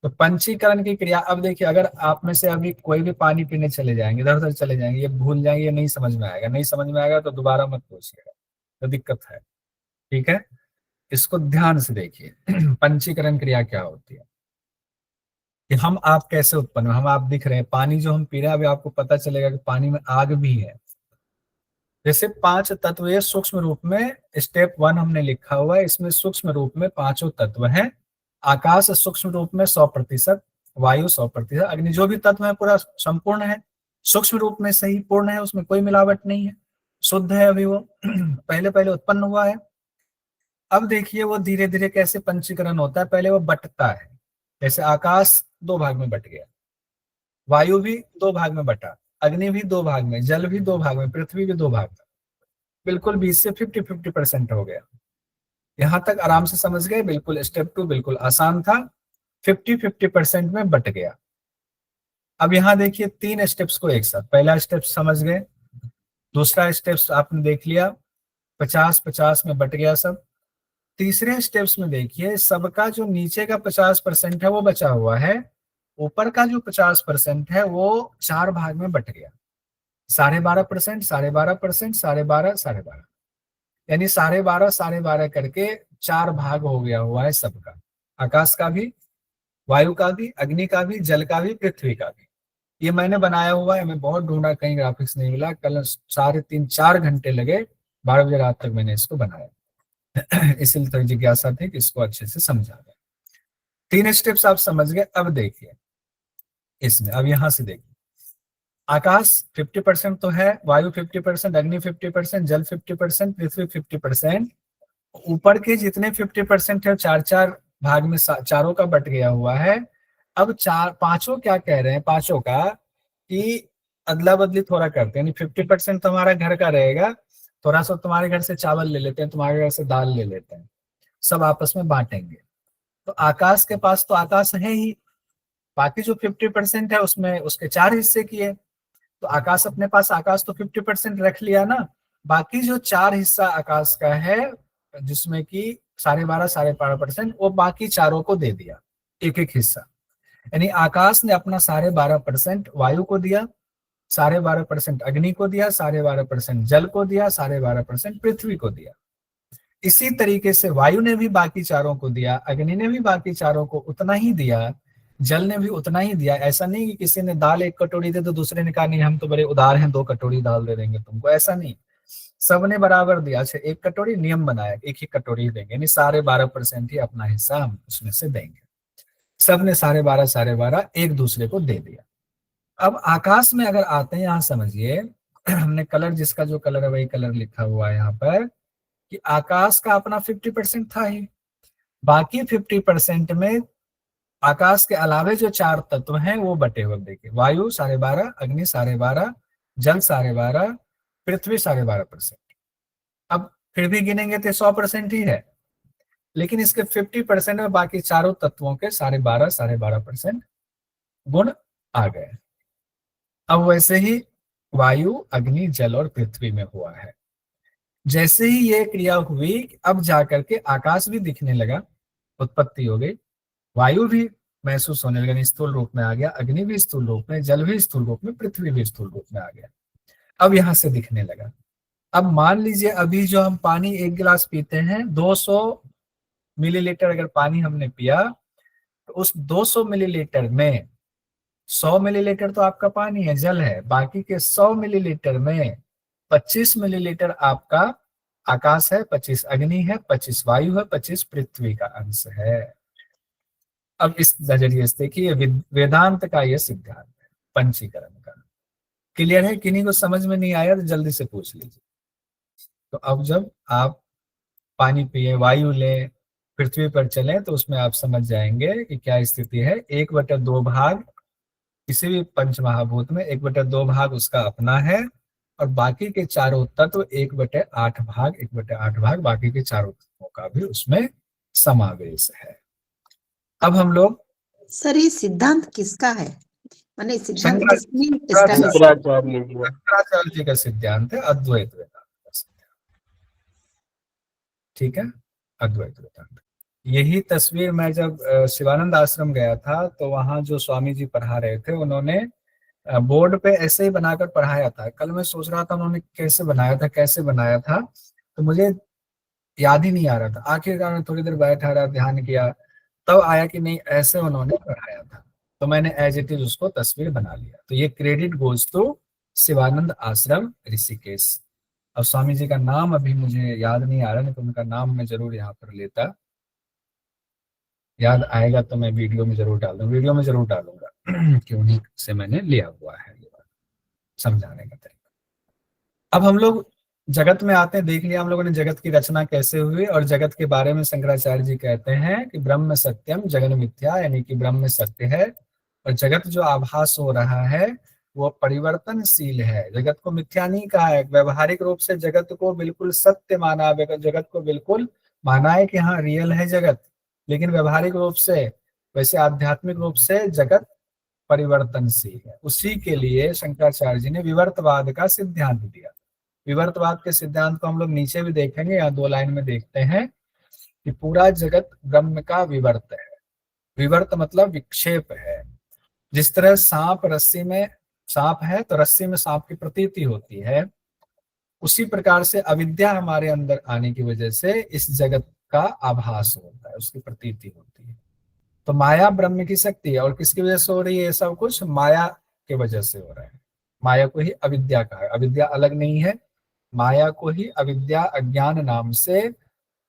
तो पंचीकरण की क्रिया, अब देखिए, अगर आप में से अभी कोई भी पानी पीने चले जाएंगे, इधर उधर चले जाएंगे, ये भूल जाएंगे, ये नहीं समझ में आएगा, नहीं समझ में आएगा तो दोबारा मत पूछिएगा, तो दिक्कत है। ठीक है, इसको ध्यान से देखिए। पंचीकरण क्रिया क्या होती है कि हम आप कैसे उत्पन्न, हम आप दिख रहे हैं, पानी जो हम पी रहे हैं, अभी आपको पता चलेगा कि पानी में आग भी है। जैसे 5 तत्व ये सूक्ष्म रूप में, स्टेप 1 हमने लिखा हुआ है, इसमें सूक्ष्म रूप में पांचों तत्व हैं। आकाश सूक्ष्म रूप में 100%, वायु 100%, अग्नि जो भी तत्व है पूरा संपूर्ण है, सूक्ष्म रूप में सही पूर्ण है, उसमें कोई मिलावट नहीं है, शुद्ध है अभी वो पहले पहले उत्पन्न हुआ है। अब देखिए वो धीरे धीरे कैसे पंचीकरण होता है, पहले वो बंटता है, जैसे आकाश दो भाग में बट गया, वायु भी दो भाग में बटा, अग्नि भी दो भाग में, जल भी दो भाग में, पृथ्वी भी दो भाग में, बिल्कुल 20 से 50-50% हो गया। यहां तक आराम से समझ गए, बिल्कुल स्टेप 2 बिल्कुल आसान था, 50-50% में बट गया। अब यहाँ देखिए 3 स्टेप्स को एक साथ, पहला स्टेप समझ गए, दूसरा स्टेप्स आपने देख लिया, 50-50 में बट गया सब। तीसरे स्टेप्स में देखिए सबका जो नीचे का 50% है वो बचा हुआ है, ऊपर का जो 50% है वो 4 भाग में बट गया, 12.5%, 12.5%, 12.5, 12.5, यानी 12.5, 12.5 करके 4 भाग हो गया हुआ है सबका, आकाश का भी, वायु का भी, अग्नि का भी, जल का भी, पृथ्वी का भी। ये मैंने बनाया हुआ है, मैं बहुत ढूंढा, कहीं ग्राफिक्स नहीं मिला, कल 3-4 घंटे लगे, 12 बजे रात तक मैंने इसको बनाया इसलिए तो जिज्ञासा थी कि इसको अच्छे से समझा जाए। 3 स्टेप्स आप समझ गए। अब देखिए इसमें, अब यहां से देखिए, आकाश 50% तो है, वायु 50%, अग्नि 50%, जल 50%, पृथ्वी 50%, ऊपर के जितने 50% है चार चार भाग में चारों का बट गया हुआ है। अब पांचों क्या कह रहे हैं, पांचों का कि अदला बदली थोड़ा करते हैं, यानी 50% तुम्हारा घर का रहेगा, थोड़ा सा तुम्हारे घर से चावल ले लेते हैं, तुम्हारे घर से दाल ले लेते हैं, सब आपस में बांटेंगे। तो आकाश के पास तो आकाश है ही, बाकी जो 50% है उसमें उसके 4 हिस्से किए, तो आकाश अपने पास, आकाश तो 50% रख लिया ना, बाकी जो 4 हिस्सा आकाश का है जिसमें कि 12.5, 12.5%, वो बाकी चारों को दे दिया एक एक हिस्सा, यानी आकाश ने अपना 12.5% वायु को दिया, 12.5% अग्नि को दिया, 12.5% जल को दिया, 12.5% पृथ्वी को दिया। इसी तरीके से वायु ने भी बाकी चारों को दिया, अग्नि ने भी बाकी चारों को उतना ही दिया, जल ने भी उतना ही दिया। ऐसा नहीं कि किसी ने दाल 1 कटोरी दे तो दूसरे ने कहा नहीं हम तो बड़े उदार हैं, 2 कटोरी दाल दे देंगे तुमको, ऐसा नहीं, सबने बराबर दिया। अच्छा 1 कटोरी नियम बनाया, एक ही कटोरी देंगे, यानी 12.5% ही अपना हिस्सा हम उसमें से देंगे। सबने 12.5, 12.5 एक दूसरे को दे दिया। अब आकाश में अगर आते हैं, यहाँ समझिए हमने कलर, जिसका जो कलर है वही कलर लिखा हुआ है यहाँ पर, कि आकाश का अपना 50% था ही, बाकी 50% में आकाश के अलावे जो 4 तत्व हैं वो बटे हुए, देखिए वायु 12.5, अग्नि 12.5, जल 12.5, पृथ्वी 12.5%। अब फिर भी गिनेंगे तो 100% ही है, लेकिन इसके 50% में बाकी चारों तत्वों के 12.5, 12.5% गुण आ गए। अब वैसे ही वायु, अग्नि, जल और पृथ्वी में हुआ है। जैसे ही ये क्रिया हुई, अब जाकर के आकाश भी दिखने लगा, उत्पत्ति हो गई, वायु भी महसूस होने लगा, स्थूल रूप में आ गया, अग्नि भी स्थूल रूप में, जल भी स्थूल रूप में, पृथ्वी भी स्थूल रूप में आ गया। अब यहां से दिखने लगा। अब मान लीजिए अभी जो हम पानी 1 गिलास पीते हैं, 200 मिलीलीटर अगर पानी हमने पिया, तो उस 200 मिलीलीटर में 100 मिलीलीटर तो आपका पानी है, जल है, बाकी के 100 मिलीलीटर में 25 मिलीलीटर आपका आकाश है, 25 अग्नि है, 25 वायु है, 25 पृथ्वी का अंश है। अब इस नजरिए से देखिए वेदांत का यह सिद्धांत है पंचीकरण का। क्लियर है? किन्हीं को समझ में नहीं आया तो जल्दी से पूछ लीजिए। तो अब जब आप पानी पिए, वायु लें, पृथ्वी पर चले, तो उसमें आप समझ जाएंगे कि क्या स्थिति है। 1/2 भाग किसी भी पंच महाभूत में 1/2 भाग उसका अपना है, और बाकी के चारों तत्व 1/8 भाग, 1/8 भाग बाकी के चारों तत्वों का भी उसमें समावेश है। अब हम लोग, सर ये सिद्धांत किसका है, माने सिद्धांत शंकराचार्य जी का सिद्धांत है, अद्वैत वेदांत का सिद्धांत। ठीक है, अद्वैत वेदांत। यही तस्वीर मैं जब शिवानंद आश्रम गया था, तो वहां जो स्वामी जी पढ़ा रहे थे, उन्होंने बोर्ड पे ऐसे ही बनाकर पढ़ाया था। कल मैं सोच रहा था उन्होंने कैसे बनाया था, कैसे बनाया था, तो मुझे याद ही नहीं आ रहा था। आखिरकार मैं थोड़ी देर बैठा रहा, ध्यान किया, तब आया कि नहीं ऐसे उन्होंने पढ़ाया था, तो मैंने एज इट इज उसको तस्वीर बना लिया। तो ये क्रेडिट गोज टू शिवानंद आश्रम ऋषिकेश। अब स्वामी जी का नाम अभी मुझे याद नहीं आ रहा, नहीं तो उनका नाम मैं जरूर यहाँ पर लेता। याद आएगा तो मैं वीडियो में जरूर डालूंगा कि उन्हीं से मैंने लिया हुआ है ये बात समझाने का तरीका। अब हम लोग जगत में आते हैं। देख लिया हम लोगों ने जगत की रचना कैसे हुई, और जगत के बारे में शंकराचार्य जी कहते हैं कि ब्रह्म सत्यम जगन मिथ्या, यानी कि ब्रह्म सत्य है और जगत जो आभास हो रहा है वो परिवर्तनशील है। जगत को मिथ्या नहीं कहा है, व्यवहारिक रूप से जगत को बिल्कुल सत्य माना, जगत को बिल्कुल माना है कि हाँ रियल है जगत, लेकिन व्यवहारिक रूप से, वैसे आध्यात्मिक रूप से जगत परिवर्तनशील है। उसी के लिए शंकराचार्य जी ने विवर्तवाद का सिद्धांत दिया। विवर्तवाद के सिद्धांत को हम लोग नीचे भी देखेंगे, यहाँ 2 लाइन में देखते हैं कि पूरा जगत ब्रह्म का विवर्त है। विवर्त मतलब विक्षेप है। जिस तरह सांप है तो रस्सी में सांप की प्रतीति होती है, उसी प्रकार से अविद्या हमारे अंदर आने की वजह से इस जगत का आभास होता है, उसकी प्रतीति होती है। तो माया ब्रह्म की शक्ति है, और किसकी वजह से हो रही है ये सब कुछ? माया के वजह से हो रहा है। माया को ही अविद्या कहा है, अविद्या अलग नहीं है, माया को ही अविद्या अज्ञान नाम से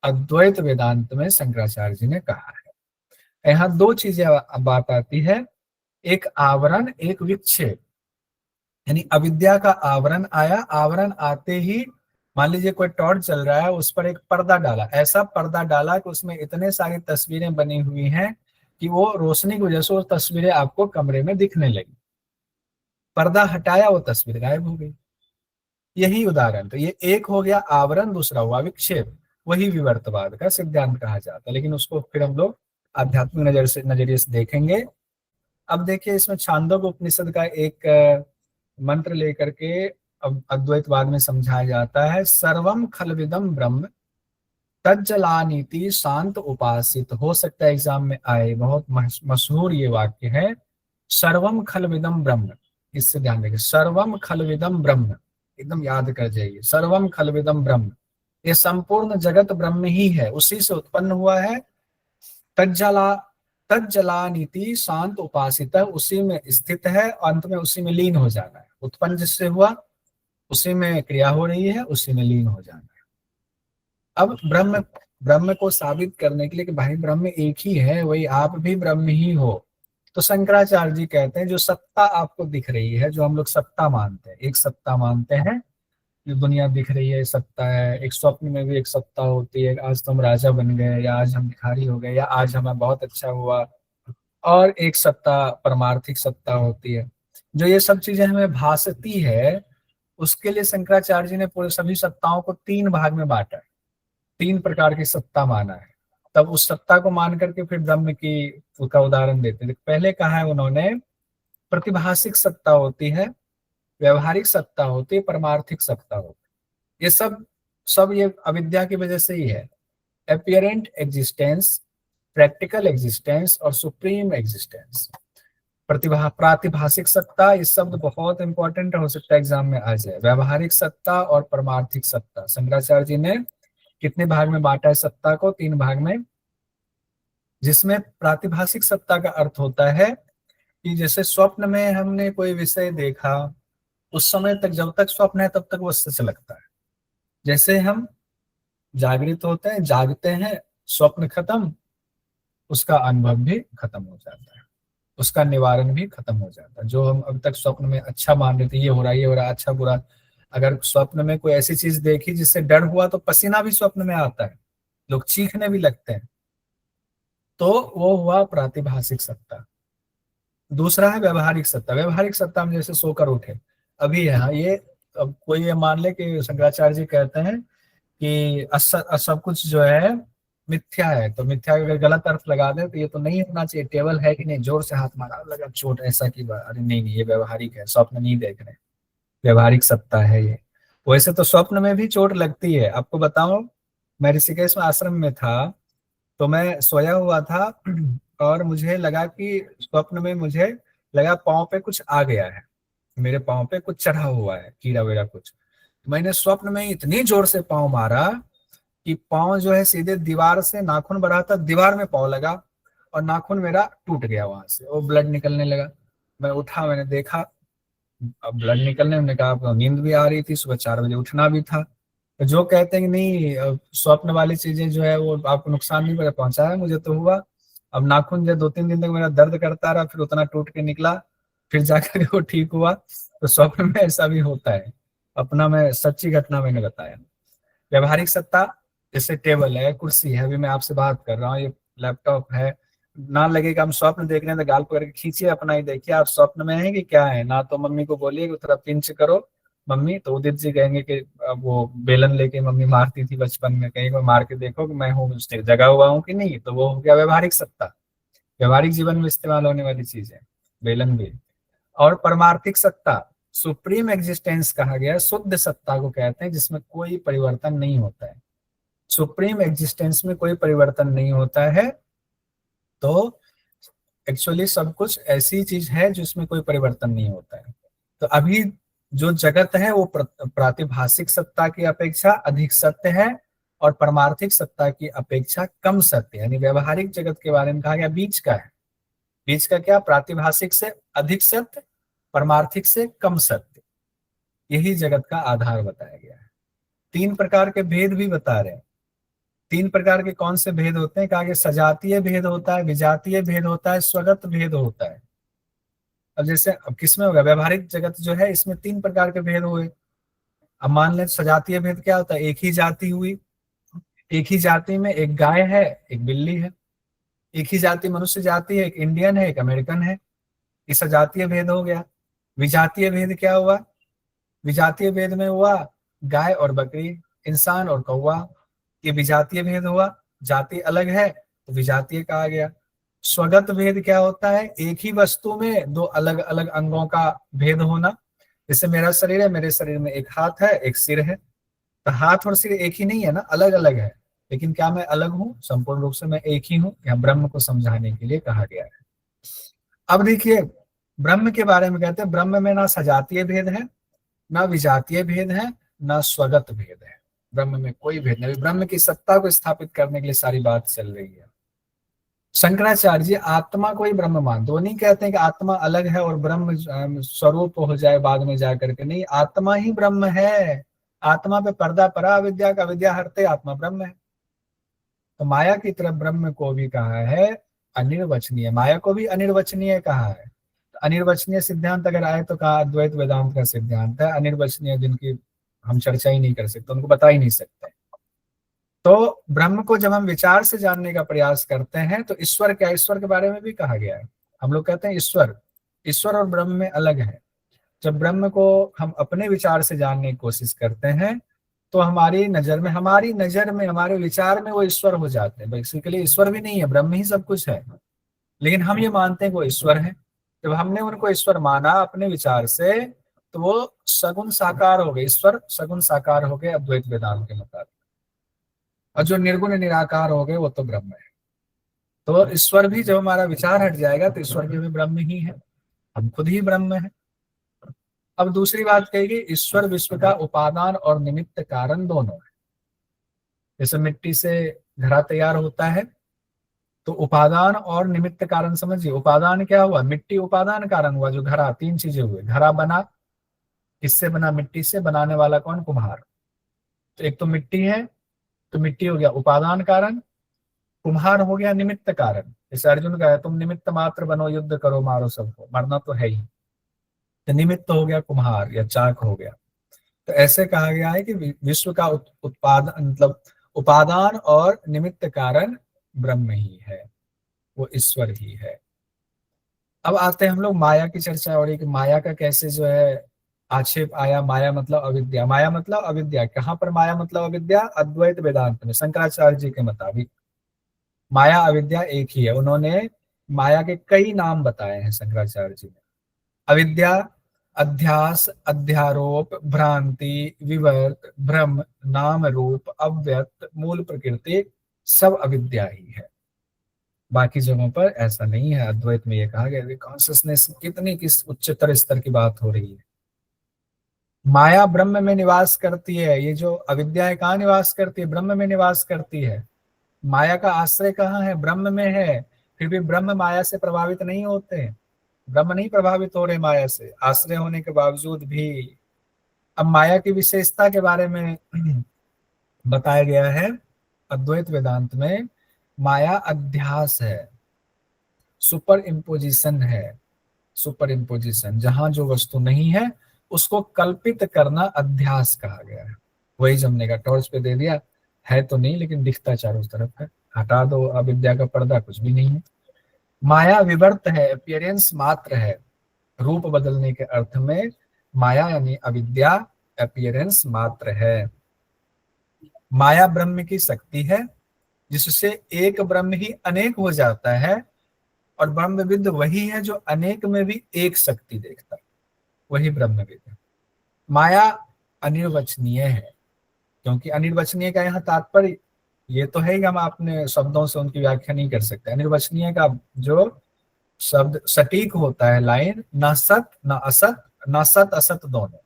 अद्वैत वेदांत में शंकराचार्य जी ने कहा है। यहाँ 2 चीजें बात आती है, एक आवरण, एक विक्षेप। यानी अविद्या का आवरण आया, आवरण आते ही मान लीजिए कोई टॉर्च चल रहा है, उस पर एक पर्दा डाला, ऐसा पर्दा डाला कि उसमें इतने सारी तस्वीरें बनी हुई हैं कि वो रोशनी की वजह से वो तस्वीरें आपको कमरे में दिखने लगी। पर्दा हटाया, वो तस्वीर गायब हो गई। यही उदाहरण। तो ये एक हो गया आवरण, दूसरा हुआ विक्षेप। वही विवर्तवाद का सिद्धांत कहा जाता है, लेकिन उसको फिर हम लोग आध्यात्मिक नजरिए से देखेंगे। अब देखिए इसमें छांदोग्य उपनिषद का एक मंत्र लेकर के अब अद्वैतवाद में समझाया जाता है। सर्वम खलविदम ब्रह्म तज्जलानीति शांत उपासित। हो सकता है एग्जाम में आए, बहुत मशहूर ये वाक्य है, सर्वम खलविदम ब्रह्म। इससे ध्यान रखिए, सर्वम खलविदम ब्रह्म, एकदम याद कर जाइए, सर्वम खलविदम ब्रह्म, ये संपूर्ण जगत ब्रह्म ही है, उसी से उत्पन्न हुआ है। तज्जलानीति शांत उपासित, उसी में स्थित है, अंत में उसी में लीन हो जाना है। उत्पन्न जिससे हुआ उसी में क्रिया हो रही है, उसी में लीन हो जाना है। अब ब्रह्म को साबित करने के लिए कि भाई ब्रह्म एक ही है, वही आप भी ब्रह्म ही हो, तो शंकराचार्य जी कहते हैं जो सत्ता आपको दिख रही है, जो हम लोग सत्ता मानते हैं, एक सत्ता मानते हैं, जो दुनिया दिख रही है सत्ता है। एक स्वप्न में भी एक सत्ता होती है, आज तुम राजा बन गए, या आज हम भिखारी हो गए, या आज हमें बहुत अच्छा हुआ। और एक सत्ता परमार्थिक सत्ता होती है। जो ये सब चीजें हमें भासती है, उसके लिए शंकराचार्य जी ने पूरे सभी सत्ताओं को 3 भाग में बांटा है, 3 प्रकार की सत्ता माना है। तब उस सत्ता को मान करके फिर ब्रह्म की उसका उदाहरण देते थे। पहले कहा है उन्होंने, प्रतिभाषिक सत्ता होती है, व्यवहारिक सत्ता होती है, परमार्थिक सत्ता होती है। ये सब ये अविद्या की वजह से ही है। अपियरेंट एग्जिस्टेंस, प्रैक्टिकल एग्जिस्टेंस और सुप्रीम एग्जिस्टेंस। प्रातिभाषिक सत्ता, ये शब्द बहुत इंपॉर्टेंट हो सकता है एग्जाम में आ जाए। व्यवहारिक सत्ता और परमार्थिक सत्ता, शंकराचार्य जी ने कितने भाग में बांटा है सत्ता को? 3 भाग में। जिसमें प्रातिभाषिक सत्ता का अर्थ होता है कि जैसे स्वप्न में हमने कोई विषय देखा, उस समय तक, जब तक स्वप्न है तब तक वो सच लगता है। जैसे हम जागृत होते हैं, जागते हैं, स्वप्न खत्म, उसका अनुभव भी खत्म हो जाता है, उसका निवारण भी खत्म हो जाता है। जो हम अब तक स्वप्न में अच्छा मान रहे थे, ये हो रहा है, ये हो रहा है, अच्छा बुरा, अगर स्वप्न में कोई ऐसी चीज देखी जिससे डर हुआ, तो पसीना भी स्वप्न में आता है, लोग चीखने भी लगते हैं, तो वो हुआ प्रातिभाषिक सत्ता। दूसरा है व्यवहारिक सत्ता। व्यवहारिक सत्ता में जैसे सोकर उठे, अभी यहाँ ये, अब कोई ये मान ले कि शंकराचार्य जी कहते हैं कि सब कुछ जो है मिथ्या है, तो मिथ्या का अगर गलत अर्थ लगा दे तो ये तो नहीं होना चाहिए, टेबल है कि नहीं, जोर से हाथ मारा, लगा चोट, ऐसा की बात, अरे नहीं नहीं, ये व्यवहारिक है, स्वप्न नहीं देख रहे, व्यवहारिक सत्ता है ये। वैसे तो स्वप्न में भी चोट लगती है। आपको बताऊं, मैं ऋषिकेश में आश्रम में था, तो मैं सोया हुआ था और मुझे लगा कि स्वप्न में मुझे लगा पाँव पे कुछ आ गया है, मेरे पाँव पे कुछ चढ़ा हुआ है, कीड़ा वगैरह कुछ। मैंने स्वप्न में इतनी जोर से पाँव मारा कि पाँव जो है सीधे दीवार से, नाखून बढ़ा था, दीवार में पाँव लगा और नाखून मेरा टूट गया, वहां से वो ब्लड निकलने लगा। मैं उठा, मैंने देखा, अब ब्लड निकलने, मैंने कहा अब नींद भी आ रही थी, सुबह 4 बजे उठना भी था। तो जो कहते हैं कि नहीं स्वप्न वाली चीजें जो है वो आपको नुकसान नहीं पहुंचा है, मुझे तो हुआ। अब नाखून जो 2-3 दिन तक मेरा दर्द करता रहा, फिर उतना टूट के निकला, फिर जाकर के वो ठीक हुआ। तो स्वप्न में ऐसा भी होता है, अपना मैं सच्ची घटना मैंने बताया। व्यवहारिक सत्ता, जैसे टेबल है, कुर्सी है, अभी मैं आपसे बात कर रहा हूँ, ये लैपटॉप है, ना लगेगा हम स्वप्न देख रहे हैं तो गाल पकड़ के खींचिए अपना ही, देखिए आप स्वप्न में हैं कि क्या है। ना तो मम्मी को बोलिए कि थोड़ा पिंच करो मम्मी, तो उदित जी कहेंगे कि वो बेलन लेके मम्मी मारती थी बचपन में, कहीं को मार के देखो कि मैं हूँ, जगा हुआ हूँ कि नहीं। तो वो हो गया व्यवहारिक सत्ता, व्यवहारिक जीवन में इस्तेमाल होने वाली चीज है, बेलन भी। और परमार्थिक सत्ता, सुप्रीम एग्जिस्टेंस कहा गया, शुद्ध सत्ता को कहते हैं जिसमें कोई परिवर्तन नहीं होता है। सुप्रीम एग्जिस्टेंस में कोई परिवर्तन नहीं होता है, तो एक्चुअली सब कुछ ऐसी चीज है जिसमें कोई परिवर्तन नहीं होता है। तो अभी जो जगत है वो प्रातिभाषिक सत्ता की अपेक्षा अधिक सत्य है, और परमार्थिक सत्ता की अपेक्षा कम सत्य है। यानी व्यवहारिक जगत के बारे में कहा गया बीच का है। बीच का क्या? प्रातिभाषिक से अधिक सत्य, परमार्थिक से कम सत्य, यही जगत का आधार बताया गया है। 3 प्रकार के भेद भी बता रहे हैं। 3 प्रकार के कौन से भेद होते हैं? कहा कि सजातीय भेद होता है, विजातीय भेद होता है, स्वगत भेद होता है। अब जैसे अब किसमें होगा? व्यवहारिक जगत जो है इसमें 3 प्रकार के भेद हुए। अब मान लें सजातीय भेद क्या होता है? एक ही जाति हुई, एक ही जाति में एक गाय है, एक बिल्ली है। एक ही जाति मनुष्य जाति है, एक इंडियन है, एक अमेरिकन है। ये सजातीय भेद हो गया। विजातीय भेद क्या हुआ? विजातीय भेद में हुआ गाय और बकरी, इंसान और कौवा, ये विजातीय भेद हुआ। जाति अलग है तो विजातीय कहा गया। स्वगत भेद क्या होता है? एक ही वस्तु में 2 अलग अलग अंगों का भेद होना। जैसे मेरा शरीर है, मेरे शरीर में एक हाथ है, एक सिर है, तो हाथ और सिर एक ही नहीं है ना, अलग अलग है। लेकिन क्या मैं अलग हूं? संपूर्ण रूप से मैं एक ही हूं। यह ब्रह्म को समझाने के लिए कहा गया है। अब देखिए, ब्रह्म के बारे में कहते हैं ब्रह्म में ना सजातीय भेद है, ना विजातीय भेद है, ना स्वगत भेद है। ब्रह्म में कोई भेद नहीं। ब्रह्म की सत्ता को स्थापित करने के लिए सारी बात चल रही है। शंकराचार्य जी आत्मा को ही ब्रह्म मानते, वो नहीं कहते हैं कि आत्मा अलग है और ब्रह्म स्वरूप हो जाए बाद में जाकर के, नहीं, आत्मा ही ब्रह्म है। आत्मा पे पर्दा पड़ा अविद्या का, विद्या हरते आत्मा ब्रह्म है। तो माया की तरफ ब्रह्म को भी कहा है अनिर्वचनीय, माया को भी अनिर्वचनीय कहा है। तो अनिर्वचनीय सिद्धांत अगर आए तो कहा अद्वैत वेदांत का सिद्धांत है। अनिर्वचनीय जिनकी हम चर्चा ही नहीं कर सकते, उनको बता ही नहीं सकते। तो ब्रह्म को जब हम विचार से जानने का प्रयास करते हैं तो ईश्वर क्या, ईश्वर के बारे में भी कहा गया है। हम लोग कहते हैं ईश्वर, ईश्वर और ब्रह्म में अलग है। जब ब्रह्म को हम अपने विचार से जानने की कोशिश करते हैं तो हमारी नजर में, हमारे विचार में वो ईश्वर हो जाते हैं। बेसिकली ईश्वर भी नहीं है, ब्रह्म ही सब कुछ है, लेकिन हम ये मानते हैं कि वो ईश्वर है। जब हमने उनको ईश्वर माना अपने विचार से तो वो सगुण साकार हो गए, ईश्वर सगुण साकार हो गए अद्वैत वेदांत के मुताबिक। और जो निर्गुण निराकार हो गए वो तो ब्रह्म है। तो ईश्वर भी जब हमारा विचार हट जाएगा तो ईश्वर भी ब्रह्म ही है, हम खुद ही ब्रह्म है। अब दूसरी बात कहेगी, ईश्वर विश्व का उपादान और निमित्त कारण दोनों है। जैसे मिट्टी से घड़ा तैयार होता है तो उपादान और निमित्त कारण समझिए। उपादान क्या हुआ? मिट्टी उपादान कारण हुआ, जो घड़ा, 3 चीजें हुए। घड़ा बना, किससे बना? मिट्टी से। बनाने वाला कौन? कुम्हार। तो एक तो मिट्टी है, तो मिट्टी हो गया उपादान कारण, कुम्हार हो गया निमित्त कारण। जैसे अर्जुन का है तुम निमित्त मात्र बनो, युद्ध करो, मारो सबको, मरना तो है ही। तो निमित्त हो गया कुम्हार या चाक हो गया। तो ऐसे कहा गया है कि विश्व का उत्पादन, मतलब उपादान और निमित्त कारण ब्रह्म ही है, वो ईश्वर ही है। अब आते हैं हम लोग माया की चर्चा हो रही कि माया का कैसे जो है आक्षेप आया। माया मतलब अविद्या, माया मतलब अविद्या। कहाँ पर माया मतलब अविद्या? अद्वैत वेदांत में शंकराचार्य जी के मुताबिक माया अविद्या एक ही है। उन्होंने माया के कई नाम बताए हैं शंकराचार्य जी ने। अविद्या, अध्यास, अध्यारोप, भ्रांति, विवर्त, भ्रम, नाम रूप, अव्यक्त, मूल प्रकृति, सब अविद्या ही है। बाकी जगहों पर ऐसा नहीं है। अद्वैत में ये कहा गया कॉन्शियसनेस कितनी किस उच्चतर स्तर की बात हो रही है। माया ब्रह्म में निवास करती है, ये जो अविद्या है कहाँ निवास करती है? ब्रह्म में निवास करती है। माया का आश्रय कहाँ है? ब्रह्म में है। फिर भी ब्रह्म माया से प्रभावित नहीं होते, ब्रह्म नहीं प्रभावित हो रहे माया से, आश्रय होने के बावजूद भी। अब माया की विशेषता के बारे में बताया गया है अद्वैत वेदांत में। माया अध्यास है, सुपर इम्पोजिशन है। सुपर इम्पोजिशन, जहां जो वस्तु नहीं है उसको कल्पित करना अध्यास कहा गया है। वही जो हमने कहा, टॉर्च पे दे दिया, है तो नहीं लेकिन दिखता चारों तरफ है, हटा दो अविद्या का पर्दा, कुछ भी नहीं है। माया विवर्त है, अपीयरेंस मात्र है। रूप बदलने के अर्थ में माया यानी अविद्या अपीयरेंस मात्र है। माया ब्रह्म की शक्ति है जिससे एक ब्रह्म ही अनेक हो जाता है, और ब्रह्मविद वही है जो अनेक में भी एक शक्ति देखता है, वही ब्रह्मविद है। माया अनिर्वचनीय है, क्योंकि अनिर्वचनीय का यहाँ तात्पर्य ये तो है कि हम अपने शब्दों से उनकी व्याख्या नहीं कर सकते। अनिर्वचनीय का जो शब्द सटीक होता है, लाइन, न सत न असत, न सत असत दोनों,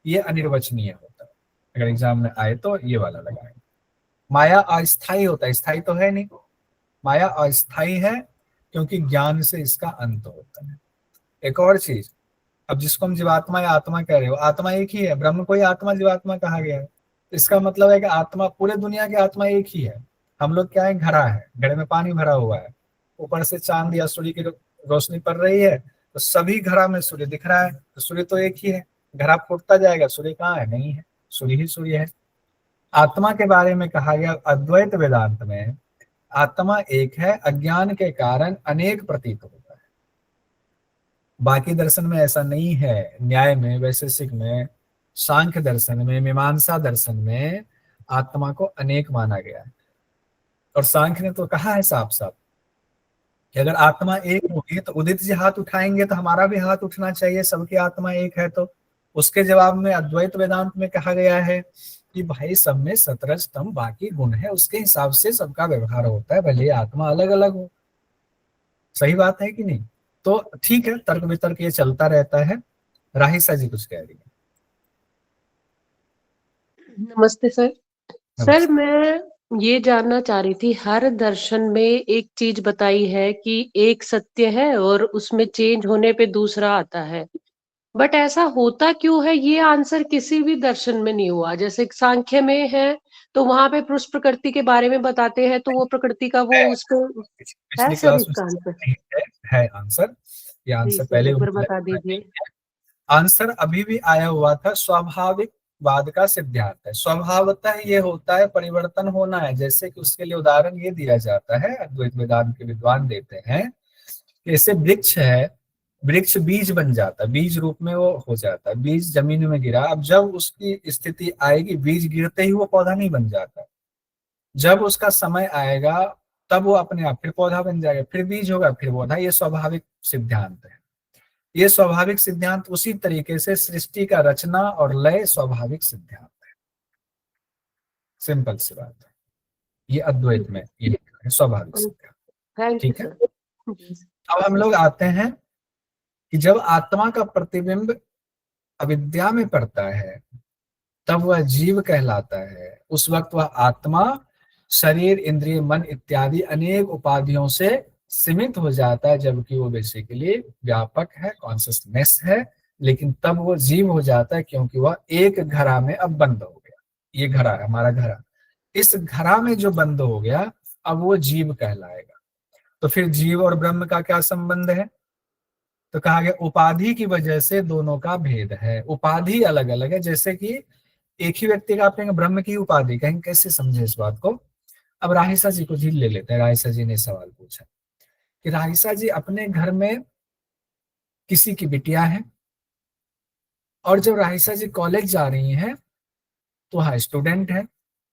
ये अनिर्वचनीय होता है। अगर एग्जाम में आए तो ये वाला लगाएंगे। माया अस्थाई होता है, स्थाई तो है नहीं, माया अस्थाई है क्योंकि ज्ञान से इसका अंत होता है। एक और चीज, अब जिसको हम जीवात्मा या आत्मा कह रहे हो, आत्मा एक ही है, ब्रह्म को ही आत्मा जीवात्मा कहा गया है। इसका मतलब है कि आत्मा, पूरे दुनिया की आत्मा एक ही है। हम लोग क्या है, घड़ा है, घड़े में पानी भरा हुआ है, ऊपर से चांद या सूर्य की रोशनी पड़ रही है तो सभी घड़ा में सूर्य दिख रहा है, तो सूर्य तो एक ही है। घड़ा फूटता जाएगा, सूर्य कहाँ है, नहीं है, सूर्य ही सूर्य है। आत्मा के बारे में कहा गया अद्वैत वेदांत में, आत्मा एक है, अज्ञान के कारण अनेक प्रतीत होता है। बाकी दर्शन में ऐसा नहीं है, न्याय में, वैशेषिक में, सांख्य दर्शन में, मीमांसा दर्शन में आत्मा को अनेक माना गया है। और सांख्य ने तो कहा है साफ साफ कि अगर आत्मा एक होगी तो उदित जी हाथ उठाएंगे तो हमारा भी हाथ उठना चाहिए, सबकी आत्मा एक है। तो उसके जवाब में अद्वैत वेदांत में कहा गया है कि भाई सब में सतरज तम बाकी गुण है, उसके हिसाब से सबका व्यवहार होता है, भले आत्मा अलग अलग हो। सही बात है कि नहीं? तो ठीक है, तर्क वितर्क ये चलता रहता है। राहिसा जी कुछ कह रही है। नमस्ते सर। सर नमस्ते। मैं ये जानना चाह रही थी, हर दर्शन में एक चीज बताई है कि एक सत्य है और उसमें चेंज होने पे दूसरा आता है, बट ऐसा होता क्यों है? ये आंसर किसी भी दर्शन में नहीं हुआ। जैसे सांख्य में है तो वहां पे पुरुष प्रकृति के बारे में बताते हैं, तो वो प्रकृति का वो है, उसको है पिछली सर क्लास में इसका आंसर? नहीं है आंसर, ये जी आंसर सर, पहले एक बार भी बता दीजिए। आंसर अभी भी आया हुआ था। स्वाभाविक वाद का सिद्धांत है, स्वभावतः ये होता है, परिवर्तन होना है। जैसे कि उसके लिए उदाहरण ये दिया जाता है, अद्वैत वेदांत के विद्वान देते हैं कि जैसे वृक्ष है, वृक्ष बीज बन जाता है, बीज रूप में वो हो जाता है, बीज जमीन में गिरा, अब जब उसकी स्थिति आएगी, बीज गिरते ही वो पौधा नहीं बन जाता, जब उसका समय आएगा तब वो अपने आप फिर पौधा बन जाएगा, फिर बीज होगा, फिर पौधा। ये स्वाभाविक सिद्धांत है। ये स्वाभाविक सिद्धांत उसी तरीके से सृष्टि का रचना और लय स्वाभाविक सिद्धांत है। सिंपल सी बात है, ये अद्वैत में ये है स्वाभाविक सिद्धांत। थैंक यू ठीक है, सर। अब हम लोग आते हैं कि जब आत्मा का प्रतिबिंब अविद्या में पड़ता है तब वह जीव कहलाता है। उस वक्त वह आत्मा शरीर, इंद्रिय, मन इत्यादि अनेक उपाधियों से सीमित हो जाता है, जबकि वो बेसिकली व्यापक है, कॉन्सियसनेस है, लेकिन तब वो जीव हो जाता है क्योंकि वह एक घड़ा में अब बंद हो गया। ये घड़ा है हमारा घड़ा, इस घड़ा में जो बंद हो गया अब वो जीव कहलाएगा। तो फिर जीव और ब्रह्म का क्या संबंध है? तो कहा गया उपाधि की वजह से दोनों का भेद है, उपाधि अलग अलग है। जैसे कि एक ही व्यक्ति का आप कहेंगे ब्रह्म की उपाधि, कहेंगे कैसे समझे इस बात को? अब राहिसा जी को ही ले लेते हैं। राहिसा जी ने सवाल पूछा कि राहिसा जी अपने घर में किसी की बिटिया है, और जब राहिसा जी कॉलेज जा रही हैं तो हाँ स्टूडेंट है,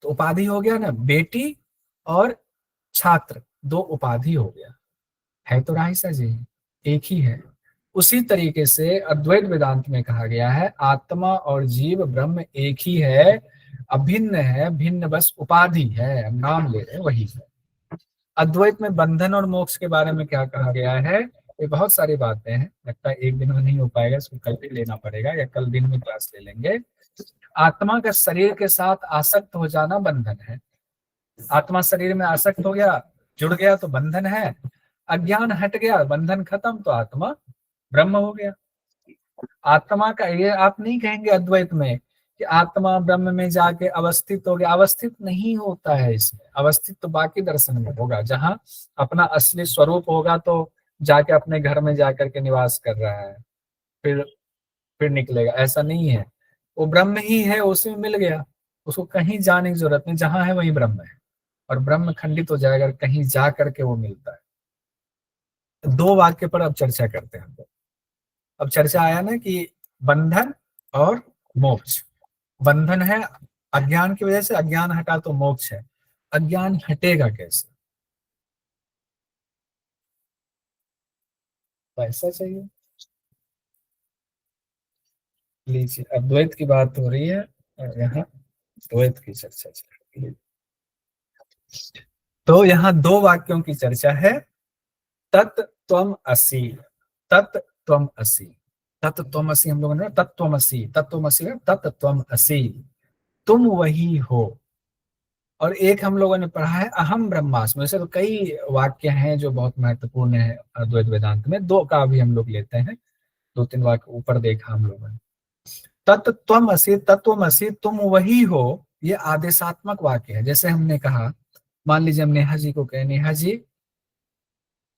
तो उपाधि हो गया ना, बेटी और छात्र, दो उपाधि हो गया। है तो राहिसा जी एक ही है। उसी तरीके से अद्वैत वेदांत में कहा गया है आत्मा और जीव ब्रह्म एक ही है, अभिन्न है, भिन्न बस उपाधि है, हम नाम ले रहे हैं वही है। अद्वैत में बंधन और मोक्ष के बारे में क्या कहा गया है? ये बहुत सारी बातें हैं, लगता है एक दिन में नहीं हो पाएगा, इसको कल भी लेना पड़ेगा या कल दिन में क्लास ले लेंगे। आत्मा का शरीर के साथ आसक्त हो जाना बंधन है। आत्मा शरीर में आसक्त हो गया, जुड़ गया तो बंधन है। अज्ञान हट गया, बंधन खत्म, तो आत्मा ब्रह्म हो गया। आत्मा का ये आप नहीं कहेंगे अद्वैत में कि आत्मा ब्रह्म में जाके अवस्थित हो गया, अवस्थित नहीं होता है इसमें। अवस्थित तो बाकी दर्शन में होगा, जहां अपना असली स्वरूप होगा तो जाके अपने घर में जाकर के निवास कर रहा है, फिर निकलेगा, ऐसा नहीं है। वो ब्रह्म ही है, उसी में मिल गया, उसको कहीं जाने की जरूरत नहीं, जहां है वहीं ब्रह्म है। और ब्रह्म खंडित हो जाएगा कहीं जा करके वो मिलता है। दो वाक्य पर अब चर्चा करते हैं हम लोग। अब चर्चा आया ना कि बंधन और मोक्ष। बंधन है अज्ञान की वजह से, अज्ञान हटा तो मोक्ष है। अज्ञान हटेगा कैसे? पैसा चाहिए। लीजिए, अद्वैत की बात हो रही है और यहाँ द्वैत की चर्चा चल रही है। तो यहाँ दो वाक्यों की चर्चा है। तत्त्वम असि, तत्त्वम असि, तत्त्वम असि। हम लोगों ने तत्त्वमसि, तत्त्वमसि तत्त्वम असि, तुम वही हो। और एक हम लोगों ने पढ़ा है अहम ब्रह्मास्मि। वैसे तो कई वाक्य हैं जो बहुत महत्वपूर्ण है अद्वैत वेदांत में, दो का भी हम लोग लेते हैं, दो तीन वाक्य ऊपर देखा हम लोगों ने। तत्त्वमसि, तत्त्वमसि तुम वही हो, ये आदेशात्मक वाक्य है। जैसे हमने कहा, मान लीजिए हम नेहा जी को कहें, नेहा जी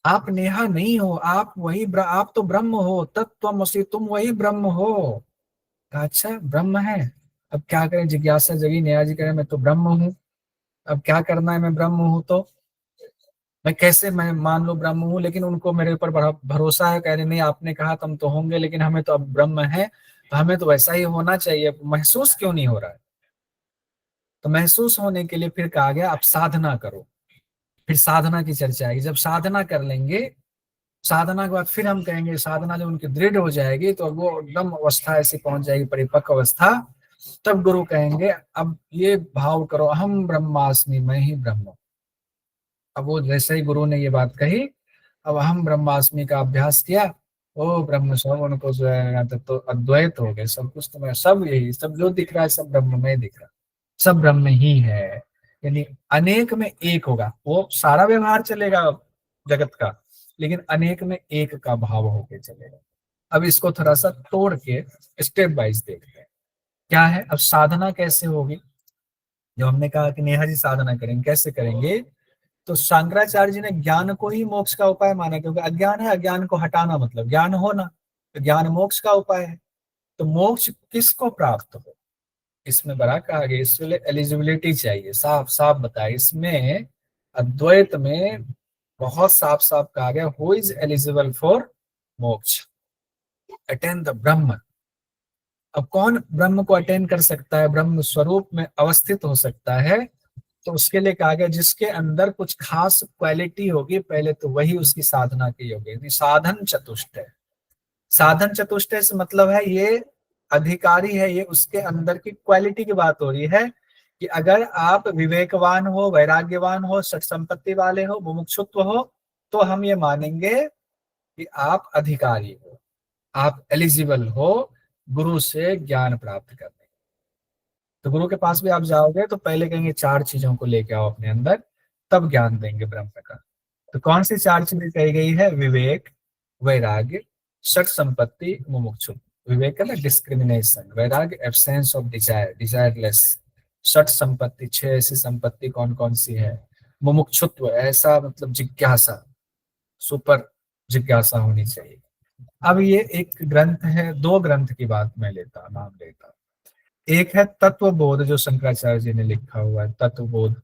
आप नेहा नहीं हो, आप वही आप तो ब्रह्म हो, तत्त्वमसि तुम वही ब्रह्म हो। अच्छा ब्रह्म है, अब क्या करें? जिज्ञासा जगी, नेहा जी करें मैं तो ब्रह्म हूँ, अब क्या करना है? मैं ब्रह्म हूँ तो मैं कैसे मैं मान लो ब्रह्म हूँ? लेकिन उनको मेरे ऊपर बड़ा भरोसा है, कह रहे नहीं आपने कहा तुम तो होंगे, लेकिन हमें तो अब ब्रह्म है तो हमें तो वैसा ही होना चाहिए, महसूस क्यों नहीं हो रहा है? तो महसूस होने के लिए फिर कहा गया आप साधना करो। फिर साधना की चर्चा आएगी। जब साधना कर लेंगे, साधना के बाद फिर हम कहेंगे, साधना जब उनकी दृढ़ हो जाएगी तो वो एकदम अवस्था ऐसी पहुंच जाएगी, परिपक्व अवस्था, तब गुरु कहेंगे अब ये भाव करो, अहम ब्रह्मास्मि, मैं ही ब्रह्म हूं। अब वो जैसे ही गुरु ने ये बात कही, अब अहम ब्रह्मास्मि का अभ्यास किया, ओ ब्रह्म सब, उनको जो है तो अद्वैत हो गए, सब कुछ तो मैं, सब यही, सब जो दिख रहा है सब ब्रह्म में दिख रहा है, सब ब्रह्म ही है। यानी अनेक में एक होगा, वो सारा व्यवहार चलेगा जगत का, लेकिन अनेक में एक का भाव होके चलेगा। अब इसको थोड़ा सा तोड़ के स्टेप वाइज देखते हैं क्या है। अब साधना कैसे होगी? जो हमने कहा कि नेहा जी साधना करेंगे, कैसे करेंगे? तो शंकराचार्य जी ने ज्ञान को ही मोक्ष का उपाय माना, क्योंकि अज्ञान है, अज्ञान को हटाना मतलब ज्ञान होना, तो ज्ञान मोक्ष का उपाय है। तो मोक्ष किसको प्राप्त हो? इसमें बड़ा कहा गया, इसके लिए एलिजिबिलिटी चाहिए, साफ साफ बताया इसमें। अद्वैत में बहुत साफ साफ कहा गया, हु इज एलिजिबल फॉर मोक्ष, अटेन द ब्रह्म। अब कौन ब्रह्म को अटेन कर सकता है, ब्रह्म स्वरूप में अवस्थित हो सकता है? तो उसके लिए कहा गया जिसके अंदर कुछ खास क्वालिटी होगी पहले तो वही उसकी साधना के योग्य है। साधन चतुष्ट है, साधन चतुष्टय से मतलब है ये अधिकारी है, ये उसके अंदर की क्वालिटी की बात हो रही है कि अगर आप विवेकवान हो, वैराग्यवान हो, सठ संपत्ति वाले हो, मुमुक्षुत्व हो, तो हम ये मानेंगे कि आप अधिकारी हो, आप एलिजिबल हो गुरु से ज्ञान प्राप्त करने। तो गुरु के पास भी आप जाओगे तो पहले कहेंगे चार चीजों को लेके आओ अपने अंदर, तब ज्ञान देंगे ब्रह्म का। तो कौन सी चार चीजें कही गई है? विवेक, वैराग्य, षट संपत्ति, मुमुक्षु। विवेक है ना डिस्क्रिमिनेशन, वैराग्य एब्सेंस ऑफ डिजायर, डिजायरलेस, षट संपत्ति छह ऐसी संपत्ति कौन कौन सी है, मुमुक्षुत्व ऐसा मतलब जिज्ञासा, सुपर जिज्ञासा होनी चाहिए। अब ये एक ग्रंथ है, दो ग्रंथ की बात मैं नाम लेता। एक है तत्वबोध जो शंकराचार्य जी ने लिखा हुआ है, तत्वबोध,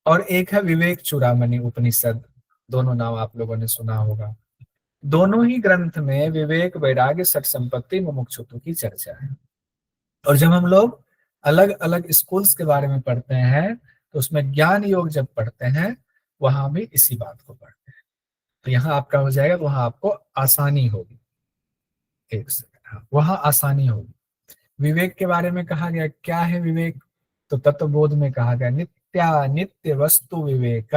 और एक है विवेक चूड़ामणि उपनिषद, दोनों नाम आप लोगों ने सुना होगा। दोनों ही ग्रंथ में विवेक, वैराग्य, सठ संपत्ति, मुमुक्षुत्व की चर्चा है। और जब हम लोग अलग अलग स्कूल्स के बारे में पढ़ते हैं तो उसमें ज्ञान योग जब पढ़ते हैं वहां भी इसी बात को पढ़ते हैं। तो यहाँ आपका हो जाएगा, वहां आपको आसानी होगी। एक सेकंड, हाँ, वहां आसानी होगी। विवेक के बारे में कहा गया, क्या है विवेक? तो तत्वबोध में कहा गया नित्या नित्य वस्तु विवेक,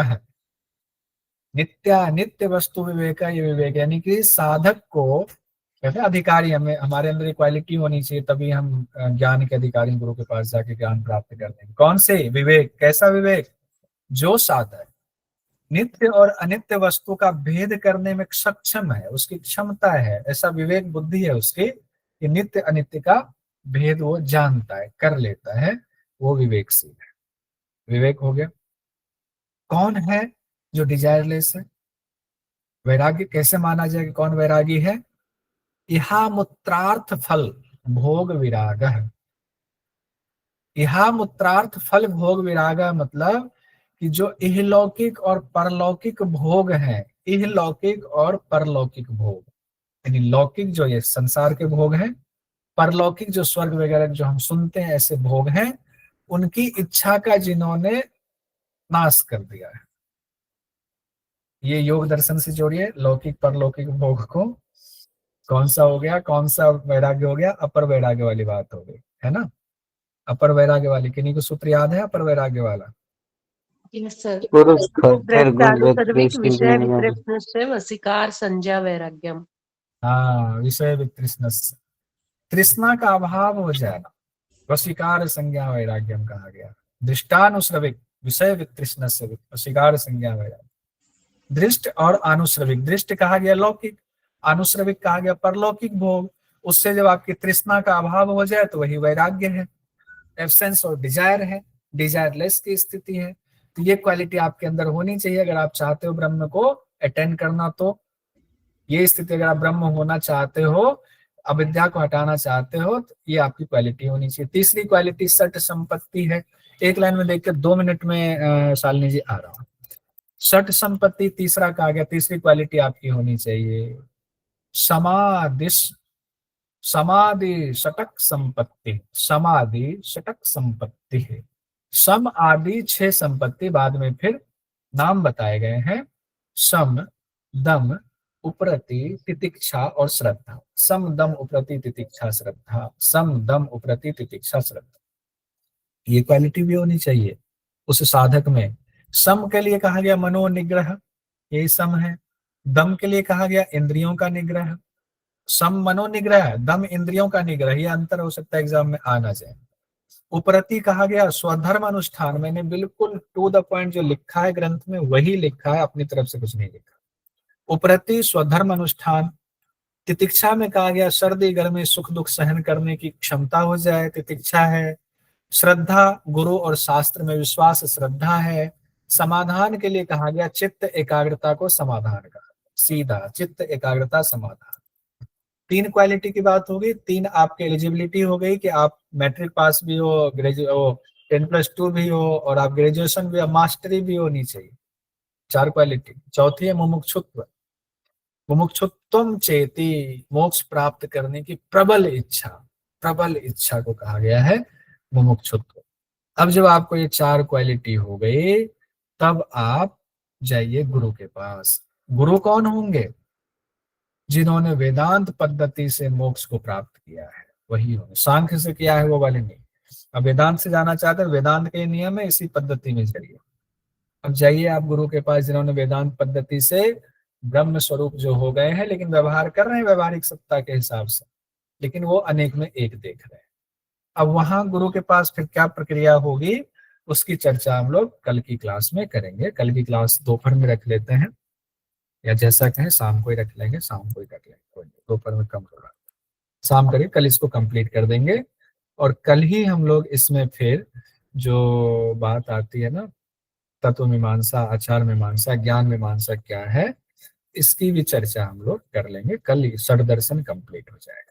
नित्या नित्य वस्तु विवेक, ये विवेक यानी कि साधक को कहते हैं अधिकारी, हमें हमारे अंदर ये क्वालिटी होनी चाहिए तभी हम ज्ञान के अधिकारी गुरु के पास जाके ज्ञान प्राप्त कर लेंगे। कौन से विवेक? कैसा विवेक? जो साधक नित्य और अनित्य वस्तु का भेद करने में सक्षम है, उसकी क्षमता है, ऐसा विवेक बुद्धि है उसकी कि नित्य अनित्य का भेद वो जानता है, कर लेता है, वो विवेकशील है। विवेक हो गया। कौन है जो डिजायरलेस है? वैराग्य कैसे माना जाए कि कौन वैरागी है? इहा मूत्रार्थ फल भोग विराग। इहा मूत्रार्थ फल भोग विराग मतलब कि जो इहलौकिक और परलौकिक भोग हैं, इहलौकिक और परलौकिक भोग, यानी लौकिक जो ये संसार के भोग हैं, परलौकिक जो स्वर्ग वगैरह जो हम सुनते हैं ऐसे भोग हैं, उनकी इच्छा का जिन्होंने नाश कर दिया है। ये योग दर्शन से जोड़िए लौकिक परलौकिक भोग को। कौन सा हो गया, कौन सा वैराग्य हो गया? अपर वैराग्य वाली बात हो गई, है ना। अपर वैराग्य वाली, किन्हीं को सूत्र याद है अपर वैराग्य वाला? Yes sir. पुरुष खच्चर द्रष्टानुसर्विक गुण विषय वितृष्ण वशीकार संज्ञा वैराग्यम। हाँ, विषय वितृष्णस्य, तृष्णा का अभाव हो जाना, वशीकार संज्ञा वैराग्यम कहा गया। दृष्टानुश्रविक विषय वितृष्णस्य वशीकार संज्ञा वैराग्य। दृष्ट और अनुश्रविक, दृष्ट कहा गया लौकिक, अनुश्रविक कहा गया परलौकिक भोग। उससे जब आपकी तृष्णा का अभाव हो जाए तो वही वैराग्य है, एब्सेंस और डिजायर है, डिजायरलेस की स्थिति है। तो ये क्वालिटी आपके अंदर होनी चाहिए अगर आप चाहते हो ब्रह्म को अटेंड करना। तो ये स्थिति अगर आप ब्रह्म होना चाहते हो, अविद्या को हटाना चाहते हो, तो ये आपकी क्वालिटी होनी चाहिए। तीसरी क्वालिटी सट संपत्ति है। एक लाइन में देख के 2 मिनट में शालिनी जी आ रहा हूं। सट संपत्ति तीसरा कहा गया, तीसरी क्वालिटी आपकी होनी चाहिए समादिश, समाधि शतक संपत्ति। समाधि शतक संपत्ति है। सम आदि 6 संपत्ति बाद में फिर नाम बताए गए हैं। सम दम उपरति तितिक्षा और श्रद्धा। सम दम उपरति तितिक्षा श्रद्धा, सम दम उपरति तितिक्षा श्रद्धा, ये क्वालिटी भी होनी चाहिए उस साधक में। सम के लिए कहा गया मनोनिग्रह, यही सम है। दम के लिए कहा गया इंद्रियों का निग्रह। सम मनोनिग्रह, दम इंद्रियों का निग्रह, ये अंतर हो सकता है एग्जाम में आना जाए। उपरति कहा गया स्वधर्म अनुष्ठान, मैंने बिल्कुल टू द पॉइंट जो लिखा है ग्रंथ में वही लिखा है, अपनी तरफ से कुछ नहीं लिखा। उपरति स्वधर्म अनुष्ठान। तितिक्षा में कहा गया सर्दी गर्मी सुख दुख सहन करने की क्षमता हो जाए, तितिक्षा है। श्रद्धा गुरु और शास्त्र में विश्वास श्रद्धा है। समाधान के लिए कहा गया चित्त एकाग्रता को समाधान का, सीधा चित्त एकाग्रता समाधान। 3 क्वालिटी की बात होगी। 3 आपके एलिजिबिलिटी हो गई कि आप मैट्रिक पास भी हो, 10+2 भी हो और आप ग्रेजुएशन भी, मास्टरी भी होनी चाहिए। 4 क्वालिटी। चौथी है मुमुक्षुत्व। मुमुक्षुत्वम चेति, मोक्ष प्राप्त करने की प्रबल इच्छा, प्रबल इच्छा को कहा गया है मुमुक्षुत्व। अब जब आपको ये 4 क्वालिटी हो गई तब आप जाइए गुरु के पास। गुरु कौन होंगे? जिन्होंने वेदांत पद्धति से मोक्ष को प्राप्त किया है वही होंगे। सांख्य से किया है वो वाले नहीं। अब वेदांत से जाना चाहते हैं, वेदांत के नियम है, इसी पद्धति में जाइए। अब जाइए आप गुरु के पास जिन्होंने वेदांत पद्धति से ब्रह्म स्वरूप जो हो गए हैं, लेकिन व्यवहार कर रहे हैं व्यवहारिक सत्ता के हिसाब से, लेकिन वो अनेक में एक देख रहे हैं। अब वहां गुरु के पास फिर क्या प्रक्रिया होगी उसकी चर्चा हम लोग कल की क्लास में करेंगे। कल की क्लास दोपहर में रख लेते हैं, या जैसा कहें शाम को ही रख लेंगे, शाम को ही रख लेंगे, दोपहर में कम होगा, शाम करके कल इसको कंप्लीट कर देंगे। और कल ही हम लोग इसमें फिर जो बात आती है ना तत्व मीमांसा, आचार मीमांसा, ज्ञान मीमांसा क्या है, इसकी भी चर्चा हम लोग कर लेंगे। कल षड दर्शन कंप्लीट हो जाएगा।